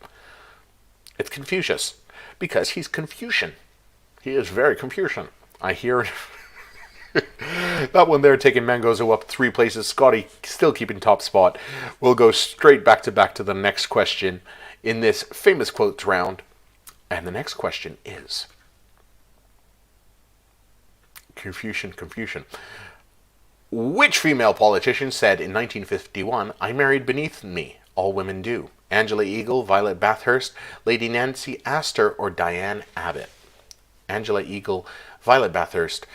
It's Confucius, because he's Confucian. He is very Confucian. I hear That one there taking Mangozo up 3 places. Scotty still keeping top spot. We'll go straight back to the next question in this famous quotes round. And the next question is... Confucian. Which female politician said in 1951, "I married beneath me, all women do"? Angela Eagle, Violet Bathurst, Lady Nancy Astor, or Diane Abbott? Angela Eagle, Violet Bathurst,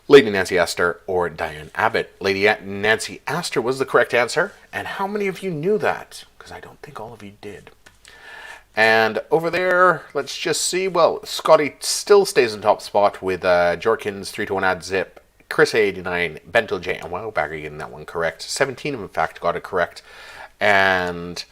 Lady Nancy Astor, or Diane Abbott? Lady Nancy Astor was the correct answer. And how many of you knew that? Because I don't think all of you did. And over there, let's just see. Well, Scotty still stays in top spot with Jorkins 3-1 ad zip, Chris 89, Bentel J, and Wildbagger getting that one correct. 17 of them, in fact, got it correct. And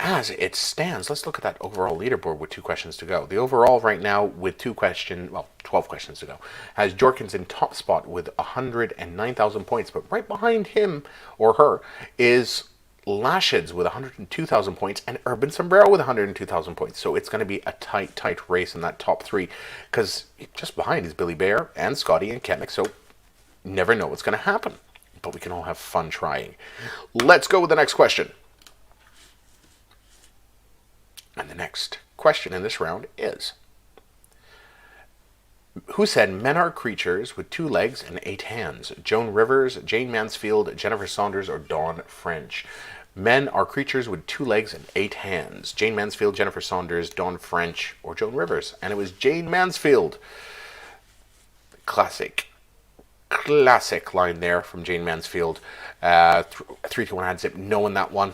as it stands, let's look at that overall leaderboard with 2 questions to go. The overall right now with 12 questions to go, has Jorkins in top spot with 109,000 points. But right behind him or her is Lashids with 102,000 points and Urban Sombrero with 102,000 points. So it's going to be a tight race in that top 3, because just behind is Billy Bear and Scotty and Kemek. So never know what's going to happen, but we can all have fun trying. Let's go with the next question. And the next question in this round is, who said men are creatures with 2 legs and 8 hands? Joan Rivers, Jane Mansfield, Jennifer Saunders, or Dawn French? Men are creatures with 2 legs and 8 hands. Jane Mansfield, Jennifer Saunders, Dawn French, or Joan Rivers? And it was Jane Mansfield. Classic line there from Jane Mansfield. 3-1 ad zip, knowing that one.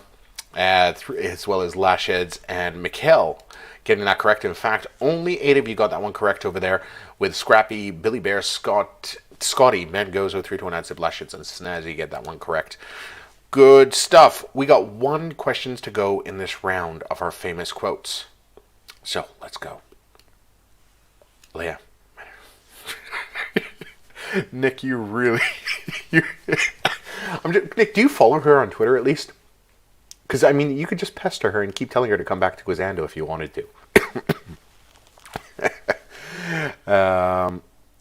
As well as Lashids and Mikkel getting that correct. In fact, only 8 of you got that one correct over there, with Scrappy, Billy Bear, Scotty, Mangozo, 3-1 ad zip, Lashids, and Snazzy get that one correct. Good stuff. We got 1 questions to go in this round of our famous quotes. So let's go. Leah. Nick, you really... Nick, do you follow her on Twitter at least? Because, I mean, you could just pester her and keep telling her to come back to Guizando if you wanted to.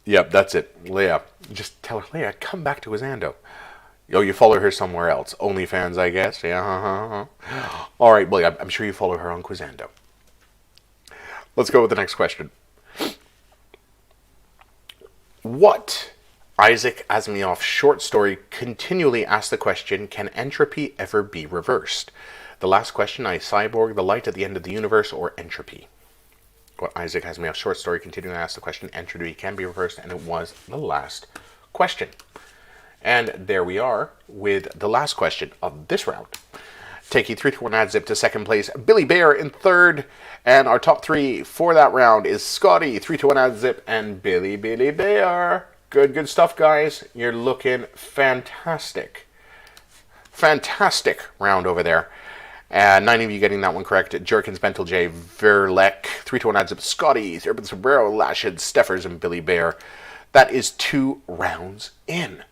Yep, that's it. Leah. Just tell her, Leah, come back to Guizando. Oh, you follow her somewhere else. OnlyFans, I guess. Yeah. All right, well, I'm sure you follow her on Guizando. Let's go with the next question. What Isaac Asimov's short story continually asks the question, can entropy ever be reversed? The Last Question, I, Cyborg, The Light at the End of the Universe, or Entropy? What Isaac Asimov's short story continually asks the question, entropy can be reversed, and it was The Last Question. And there we are with the last question of this round. Taking 3-1 ad zip to second place, Billy Bear in third. And our top 3 for that round is Scotty, 3-1 ad zip, and Billy Bear. Good stuff, guys. You're looking fantastic. Fantastic round over there. 9 of you getting that one correct. Jerkins, Bentel J, Verlek, 3-1 ad zip, Scotty, Urban Sombrero, Lashid, Steffers, and Billy Bear. That is 2 rounds in.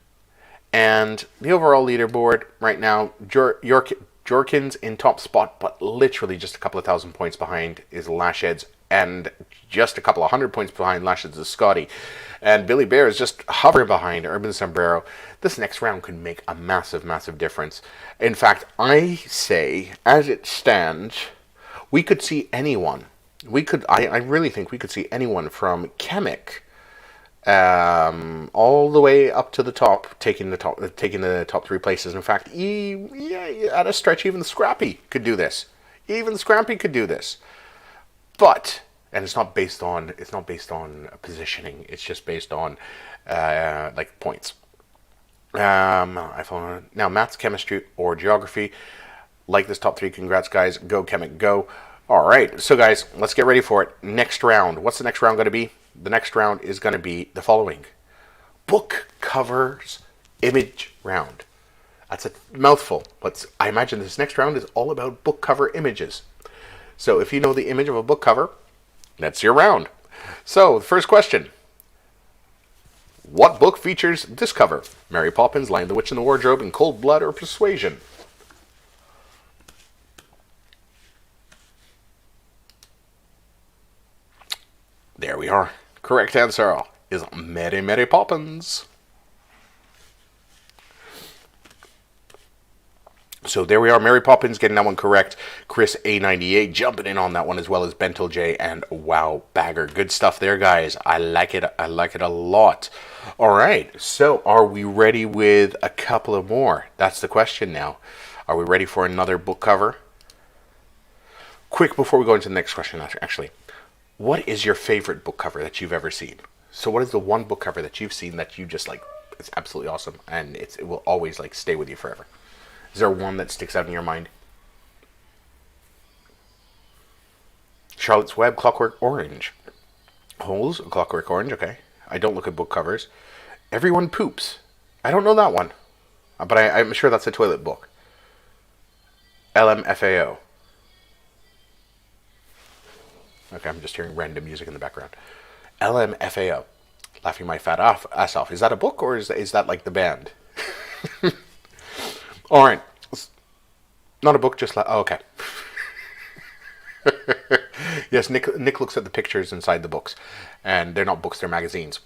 And the overall leaderboard right now, Jorkins in top spot, but literally just a couple of thousand points behind is Lashids, and just a couple of 100 points behind Lashids is Scotty. And Billy Bear is just hovering behind Urban Sombrero. This next round could make a massive difference. In fact, I say, as it stands, we could see anyone. I really think we could see anyone from Kemek all the way up to the top, taking the top 3 places. In fact, at a stretch, even Scrappy could do this. Even Scrappy could do this. But, and it's not based on positioning. It's just based on like points. I follow now maths, chemistry, or geography. Like this top 3. Congrats, guys. Go Kemek, go. All right, so guys, let's get ready for it. Next round. What's the next round going to be? The next round is going to be the following. Book covers image round. That's a mouthful, but I imagine this next round is all about book cover images. So if you know the image of a book cover, that's your round. So the first question. What book features this cover? Mary Poppins, Lion the Witch in the Wardrobe, In Cold Blood, or Persuasion? There we are. Correct answer is Mary Poppins. So there we are. Mary Poppins getting that one correct. Chris A98 jumping in on that one, as well as Bentel J and Wow Bagger. Good stuff there, guys. I like it. I like it a lot. All right. So are we ready with a couple of more? That's the question now. Are we ready for another book cover? Quick, before we go into the next question, actually, what is your favorite book cover that you've ever seen? So what is the one book cover that you've seen that you just like, it's absolutely awesome, and it will always like stay with you forever? Is there one that sticks out in your mind? Charlotte's Web, Clockwork Orange. Holes, Clockwork Orange, okay. I don't look at book covers. Everyone Poops. I don't know that one, but I'm sure that's a toilet book. LMFAO. Okay, I'm just hearing random music in the background. LMFAO. Laughing my fat ass off. Is that a book, or is that like the band? All right. Not a book, just like... Oh, okay. Yes, Nick looks at the pictures inside the books. And they're not books, they're magazines.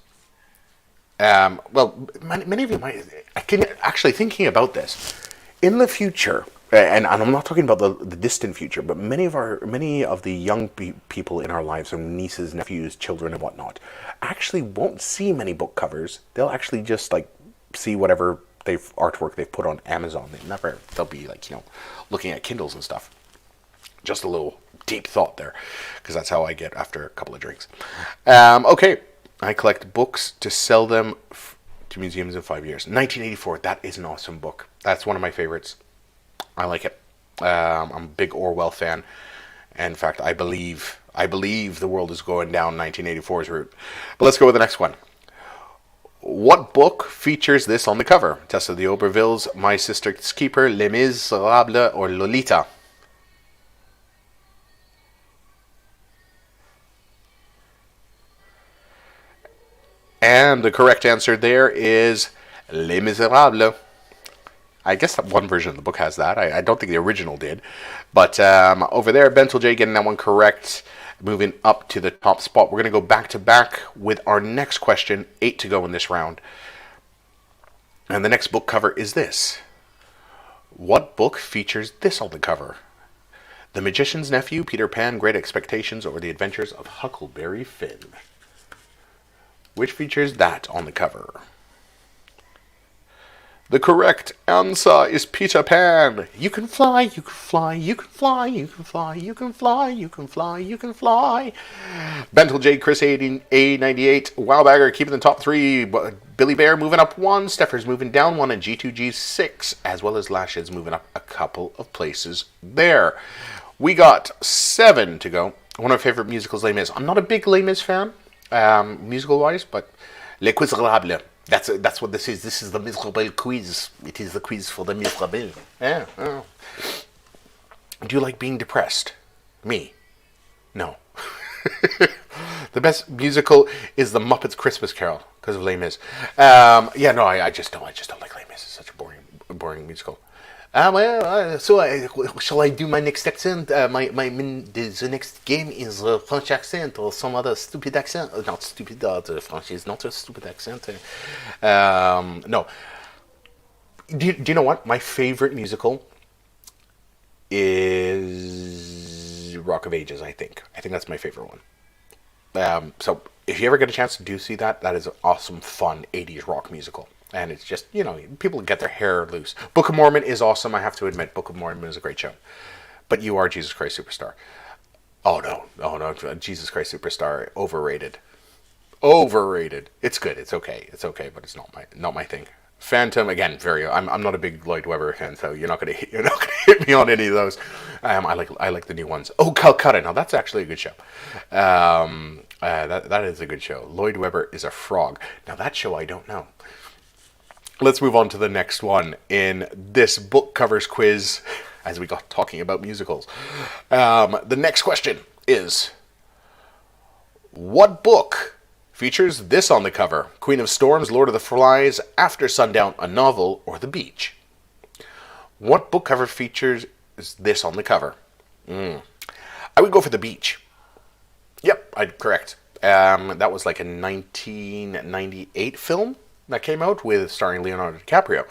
Well, many of you might... I can actually, thinking about this, in the future, and I'm not talking about the distant future, but many of the young people in our lives, our nieces, nephews, children, and whatnot, actually won't see many book covers. They'll actually just like see whatever artwork they've put on Amazon. They'll be like, looking at Kindles and stuff. Just a little deep thought there, because that's how I get after a couple of drinks. Okay, I collect books to sell them to museums in 5 years. 1984. That is an awesome book. That's one of my favorites. I like it. I'm a big Orwell fan. And in fact, I believe the world is going down 1984's route. But let's go with the next one. What book features this on the cover? Tessa de Aubervilles, My Sister's Keeper, Les Miserables, or Lolita? And the correct answer there is Les Miserables. I guess that one version of the book has that. I don't think the original did. But over there, Bentel J getting that one correct. Moving up to the top spot. We're going to go back to back with our next question. 8 to go in this round. And the next book cover is this. What book features this on the cover? The Magician's Nephew, Peter Pan, Great Expectations, or The Adventures of Huckleberry Finn? Which features that on the cover? The correct answer is Peter Pan. You can fly, you can fly, you can fly, you can fly, you can fly, you can fly, you can fly. Bentel J, Chris A98, Wowbagger keeping the top 3. Billy Bear moving up 1, Steffers moving down 1, and G2G 6, as well as Lashes moving up a couple of places there. We got 7 to go. One of my favorite musicals, Les Mis. I'm not a big Les Mis fan, musical-wise, but Les Miserables. That's what this is. This is the miserable quiz. It is the quiz for the miserable. Yeah. Oh. Do you like being depressed? Me? No. The best musical is The Muppets Christmas Carol because of Les Mis. I just don't like Les Mis. It's such a boring musical. Shall I do my next accent? The next game is a French accent or some other stupid accent. Not stupid, the French is not a stupid accent. No. Do you know what? My favorite musical is Rock of Ages, I think. I think that's my favorite one. So if you ever get a chance to do see that, that is an awesome, fun 80s rock musical. And it's just, people get their hair loose. Book of Mormon is awesome, I have to admit. Book of Mormon is a great show. But You Are Jesus Christ Superstar. Oh, no. Jesus Christ Superstar, overrated. Overrated. It's good, it's okay, but it's not my thing. Phantom, again, I'm not a big Lloyd Webber fan, so you're not gonna hit me on any of those. I like the new ones. Oh, Calcutta, now that's actually a good show. That is a good show. Lloyd Webber is a frog. Now that show I don't know. Let's move on to the next one in this book covers quiz, as we got talking about musicals. The next question is, what book features this on the cover? Queen of Storms, Lord of the Flies, After Sundown, a novel, or The Beach? What book cover features this on the cover? I would go for The Beach. Yep, correct. That was like a 1998 film that came out with starring Leonardo DiCaprio,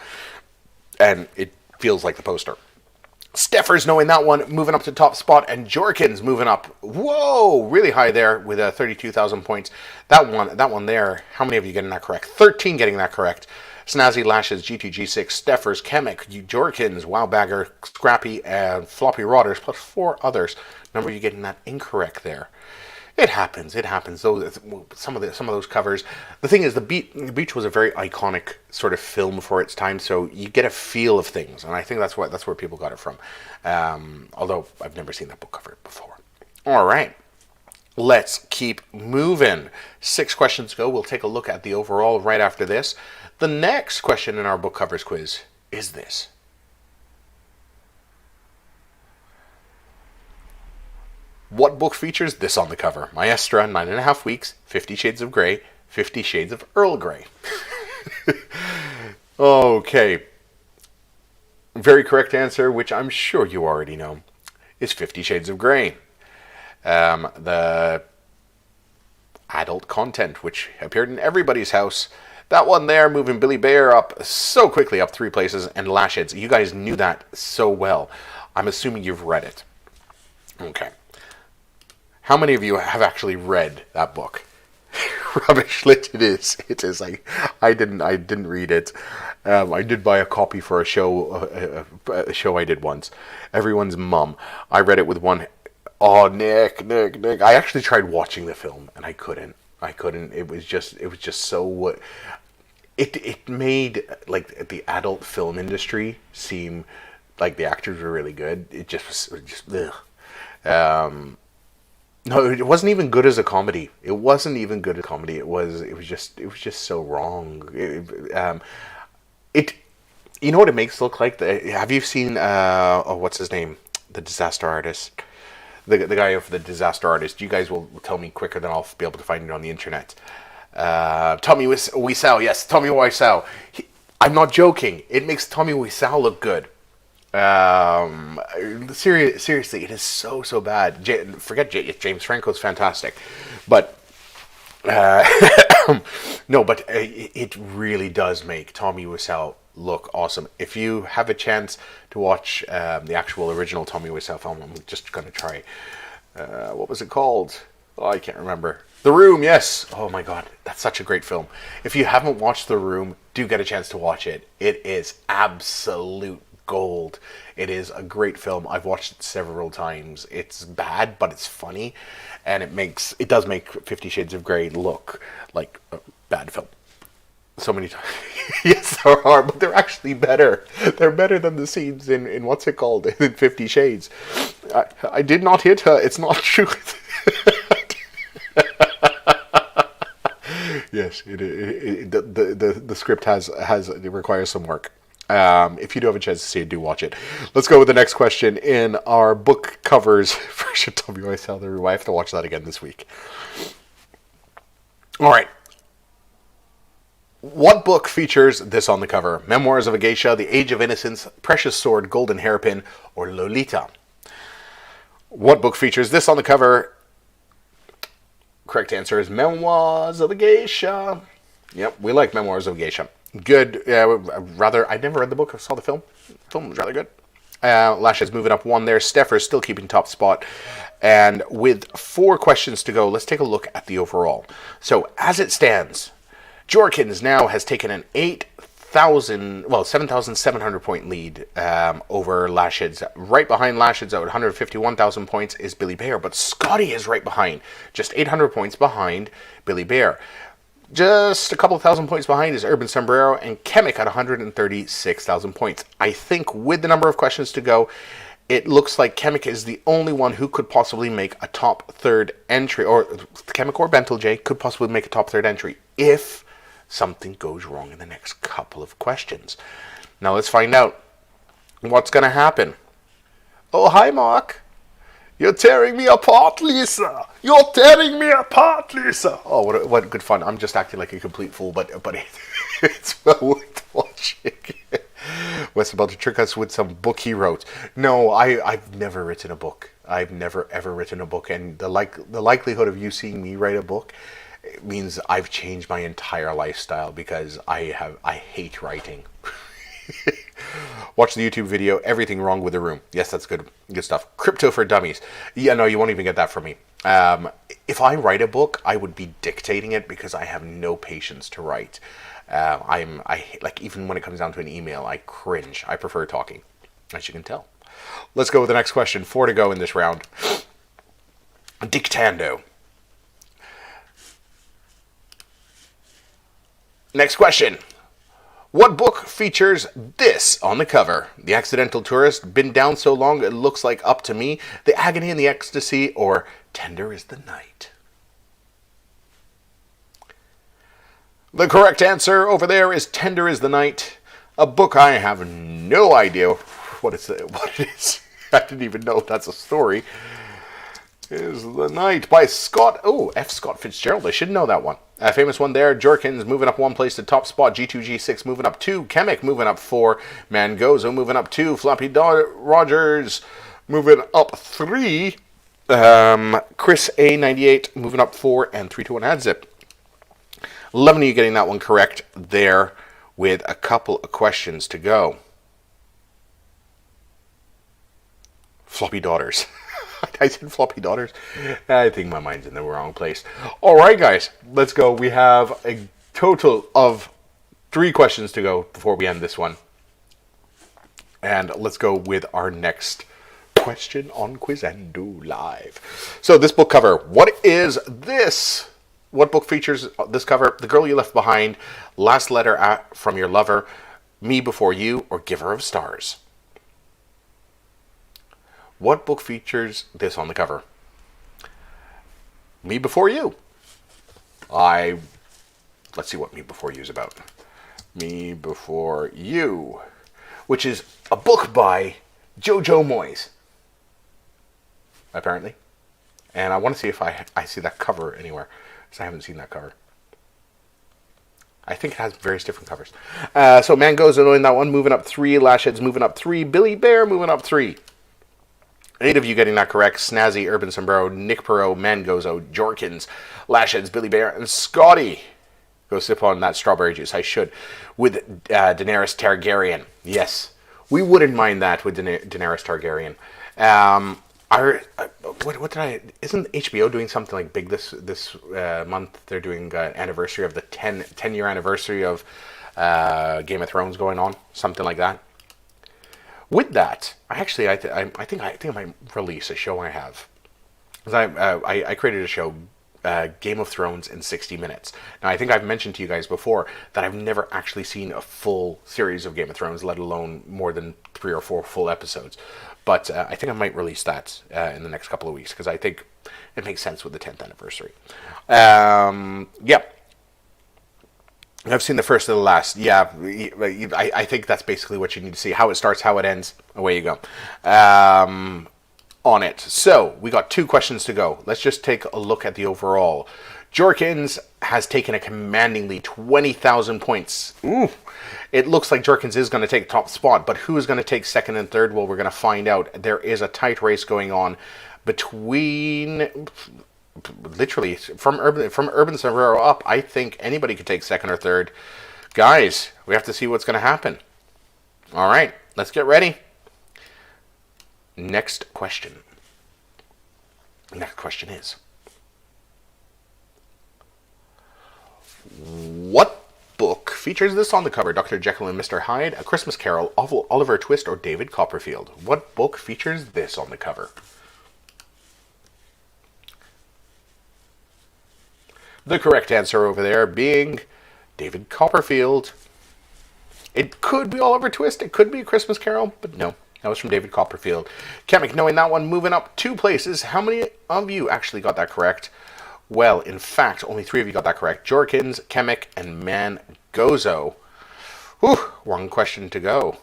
and it feels like the poster. Steffers knowing that one, moving up to top spot, and Jorkins moving up. Whoa, really high there with 32,000 points. That one there. How many of you getting that correct? 13 getting that correct. Snazzy Lashes, G2, G6, Steffers, Chemic, Jorkins, Wowbagger, Scrappy, and Floppy Rodders, plus 4 others. Number of you getting that incorrect there. It happens. It happens. Some of those covers. The thing is, the Beach was a very iconic sort of film for its time, so you get a feel of things, and I think that's where people got it from. Although I've never seen that book cover before. All right, let's keep moving. 6 questions to go. We'll take a look at the overall right after this. The next question in our book covers quiz is this. What book features this on the cover? Maestra, 9.5 Weeks, 50 Shades of Grey, 50 Shades of Earl Grey. Okay. Very correct answer, which I'm sure you already know, is 50 Shades of Grey. The adult content, which appeared in everybody's house. That one there, moving Billy Bear up so quickly, up 3 places, and Lashheads. You guys knew that so well. I'm assuming you've read it. Okay. How many of you have actually read that book? Rubbish lit it is. It is like I didn't read it. I did buy a copy for a show I did once. Everyone's mum. I read it with one. Oh, Nick. I actually tried watching the film and I couldn't. It was just so. It made like the adult film industry seem like the actors were really good. It just ugh. No, it wasn't even good as a comedy. It wasn't even good as a comedy. It was just so wrong. You know what it makes it look like? Have you seen what's his name? The Disaster Artist. The guy of the Disaster Artist. You guys will tell me quicker than I'll be able to find it on the internet. Tommy Wiseau. Yes, Tommy Wiseau. I'm not joking. It makes Tommy Wiseau look good. Seriously, it is so bad. Forget James Franco's fantastic, but no, but it really does make Tommy Wiseau look awesome. If you have a chance to watch the actual original Tommy Wiseau film, I'm just going to try. What was it called? Oh, I can't remember. The Room, yes. Oh my God, that's such a great film. If you haven't watched The Room, do get a chance to watch it. It is absolute gold. It is a great film. I've watched it several times. It's bad, but it's funny, and it does make 50 Shades of Grey look like a bad film. So many times. Yes, there are, but they're actually better. They're better than the scenes in what's it called, in 50 Shades. I did not hit her. It's not true. Yes, the script it requires some work. If you do have a chance to see it, do watch it. Let's go with the next question in our book covers version of Tommy Wiseau. I have to watch that again this week. All right. What book features this on the cover? Memoirs of a Geisha, The Age of Innocence, Precious Sword, Golden Hairpin, or Lolita? What book features this on the cover? Correct answer is Memoirs of a Geisha. Yep, we like Memoirs of a Geisha. Good. I never read the book. I saw the film. The film was rather good. Lashes moving up 1 there. Steffer still keeping top spot. And with 4 questions to go, let's take a look at the overall. So as it stands, Jorkins now has taken an 7,700 point lead over Lashes. Right behind Lashes at 151,000 points is Billy Bear, but Scotty is right behind, just 800 points behind Billy Bear. Just a couple thousand points behind is Urban Sombrero and Chemic at 136,000 points. I think with the number of questions to go, it looks like Chemic is the only one who could possibly make a top 3rd entry, or Chemic or Bentel J could possibly make a top 3rd entry if something goes wrong in the next couple of questions. Now let's find out what's going to happen. Oh, hi, Mark. You're tearing me apart, Lisa. You're tearing me apart, Lisa. Oh, what good fun. I'm just acting like a complete fool, but it's well worth watching. Wes about to trick us with some book he wrote. No, I've never written a book. I've never, ever written a book. And the likelihood of you seeing me write a book means I've changed my entire lifestyle because I hate writing. Watch the YouTube video, Everything Wrong with the Room. Yes, that's good stuff. Crypto for Dummies. Yeah, no, you won't even get that from me. If I write a book, I would be dictating it because I have no patience to write. Like, even when it comes down to an email, I cringe. I prefer talking, as you can tell. Let's go with the next question. 4 to go in this round. Dictando. Next question. What book features this on the cover? The Accidental Tourist, Been Down So Long It Looks Like Up to Me, The Agony and the Ecstasy, or Tender is the Night? The correct answer over there is Tender is the Night, a book I have no idea what it is. I didn't even know that's a story. Is the Night by F. Scott Fitzgerald. I should know that one. A famous one there. Jorkins moving up 1 place to top spot. G2, G6 moving up 2. Chemic moving up 4. Mangozo moving up 2. Floppy Rogers moving up 3. Chris A98 moving up 4. And 3-2-1 Adzip. 11 of you getting that one correct there with a couple of questions to go. Floppy Daughters. I said floppy daughters. I think my mind's in the wrong place. All right, guys, let's go. We have a total of 3 questions to go before we end this one. And let's go with our next question on Quizando Live. So this book cover, what is this? What book features this cover? The Girl You Left Behind, Last Letter from Your Lover, Me Before You, or Giver of Stars? What book features this on the cover? Me Before You. Let's see what Me Before You is about. Me Before You, which is a book by Jojo Moyes, apparently. And I want to see if I see that cover anywhere, because I haven't seen that cover. I think it has various different covers. So Mangozo in that one, moving up 3. Lashhead's moving up 3. Billy Bear moving up 3. 8 of you getting that correct. Snazzy, Urban Sombrero, Nick Perot, Mangozo, Jorkins, Lashheads, Billy Bear, and Scotty. Go sip on that strawberry juice. I should. With Daenerys Targaryen. Yes. We wouldn't mind that with Daenerys Targaryen. Isn't HBO doing something like big this month? They're doing anniversary of the 10-year anniversary of Game of Thrones going on. Something like that. With that, I think I might release a show I have. I created a show, Game of Thrones in 60 minutes. Now, I think I've mentioned to you guys before that I've never actually seen a full series of Game of Thrones, let alone more than 3 or 4 full episodes. But I think I might release that in the next couple of weeks, because I think it makes sense with the 10th anniversary. Yeah. I've seen the first and the last. Yeah, I think that's basically what you need to see. How it starts, how it ends. Away you go. On it. So, we got 2 questions to go. Let's just take a look at the overall. Jorkins has taken a commandingly 20,000 points. Ooh. It looks like Jorkins is going to take top spot, but who is going to take second and third? Well, we're going to find out. There is a tight race going on between... Literally, from Urban Sombrero up, I think anybody could take second or third. Guys, we have to see what's going to happen. All right, let's get ready. Next question. Next question is, what book features this on the cover? Dr. Jekyll and Mr. Hyde, A Christmas Carol, Oliver Twist, or David Copperfield? What book features this on the cover? The correct answer over there being David Copperfield. It could be Oliver Twist, it could be A Christmas Carol, but no, that was from David Copperfield. Chemic, knowing that one, moving up 2 places. How many of you actually got that correct? Well, in fact, only 3 of you got that correct. Jorkins, Chemic, and Mangozo. Whew, one question to go.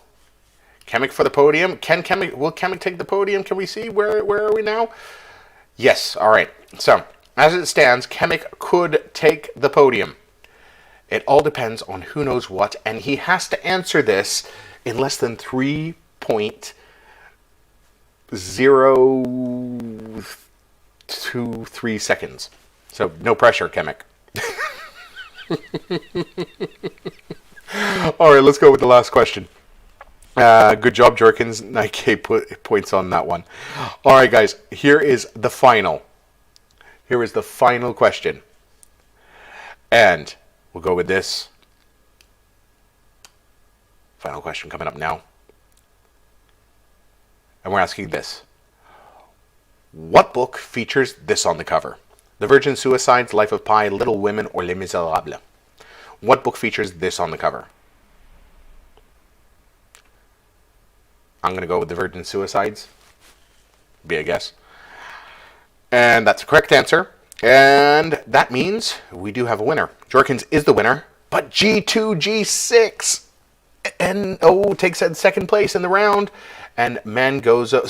Chemic for the podium. Will Chemic take the podium? Can we see? Where are we now? Yes, all right. So, as it stands, Chemic could take the podium. It all depends on who knows what, and he has to answer this in less than 3.023 seconds. So, no pressure, Chemic. All right, let's go with the last question. Good job, Jorkins. 9K points on that one. All right, guys. Here is the final. Here is the final question. And we'll go with this. Final question coming up now. And we're asking this. What book features this on the cover? The Virgin Suicides, Life of Pi, Little Women, or Les Miserables? What book features this on the cover? I'm going to go with The Virgin Suicides. Be a guess. And that's the correct answer. And that means we do have a winner. Jorkins is the winner, but G2, G6, and takes second place in the round. And Mangozo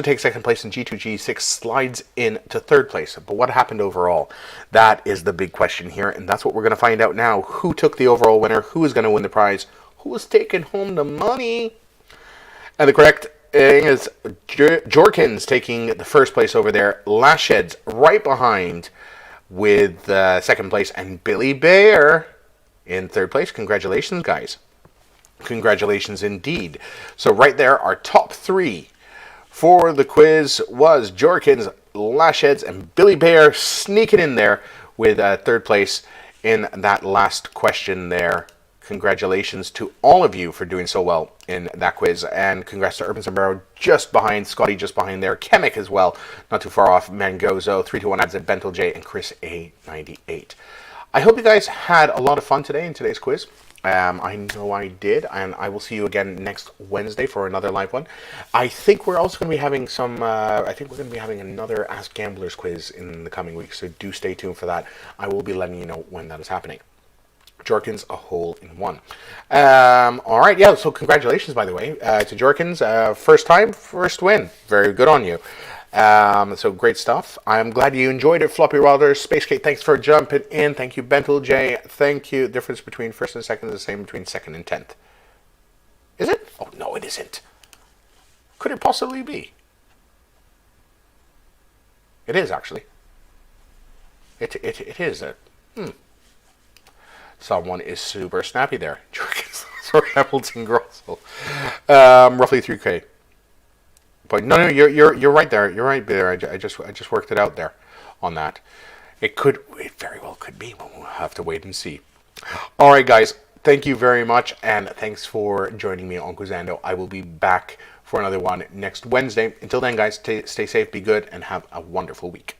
takes second place, and G2, G6 slides into third place. But what happened overall? That is the big question here, and that's what we're going to find out now. Who took the overall winner? Who is going to win the prize? Who is taking home the money? And the correct thing is Jorkins taking the first place over there. Lashed's right behind with second place, and Billy Bear in third place. Congratulations, guys. Congratulations indeed. So right there, our top three for the quiz was Jorkins, Lasheds, and Billy Bear sneaking in there with third place in that last question there. Congratulations to all of you for doing so well in that quiz. And congrats to Urban Sombrero just behind, Scotty just behind there, Chemic as well, not too far off, Mangozo, 321 Ads at Bentel J, and Chris A98. I hope you guys had a lot of fun today in today's quiz. I know I did, and I will see you again next Wednesday for another live one. I think we're also going to be having another Ask Gamblers quiz in the coming weeks, so do stay tuned for that. I will be letting you know when that is happening. Jorkins, a hole in one. All right, yeah, so congratulations, by the way, to Jorkins. First time, first win. Very good on you. So great stuff. I'm glad you enjoyed it. Floppy Wilder, Space Kate, thanks for jumping in. Thank you, Bentel J. Thank you. Difference between first and second is the same between second and 10th. Is it? Oh, no, it isn't. Could it possibly be? It is, actually. It is. Someone is super snappy there. Sorry, Hamilton Grosso. Roughly 3K. But no, you're right there. You're right there. I just worked it out there on that. It very well could be, but we'll have to wait and see. All right, guys. Thank you very much, and thanks for joining me on Quizando. I will be back for another one next Wednesday. Until then, guys, stay safe, be good, and have a wonderful week.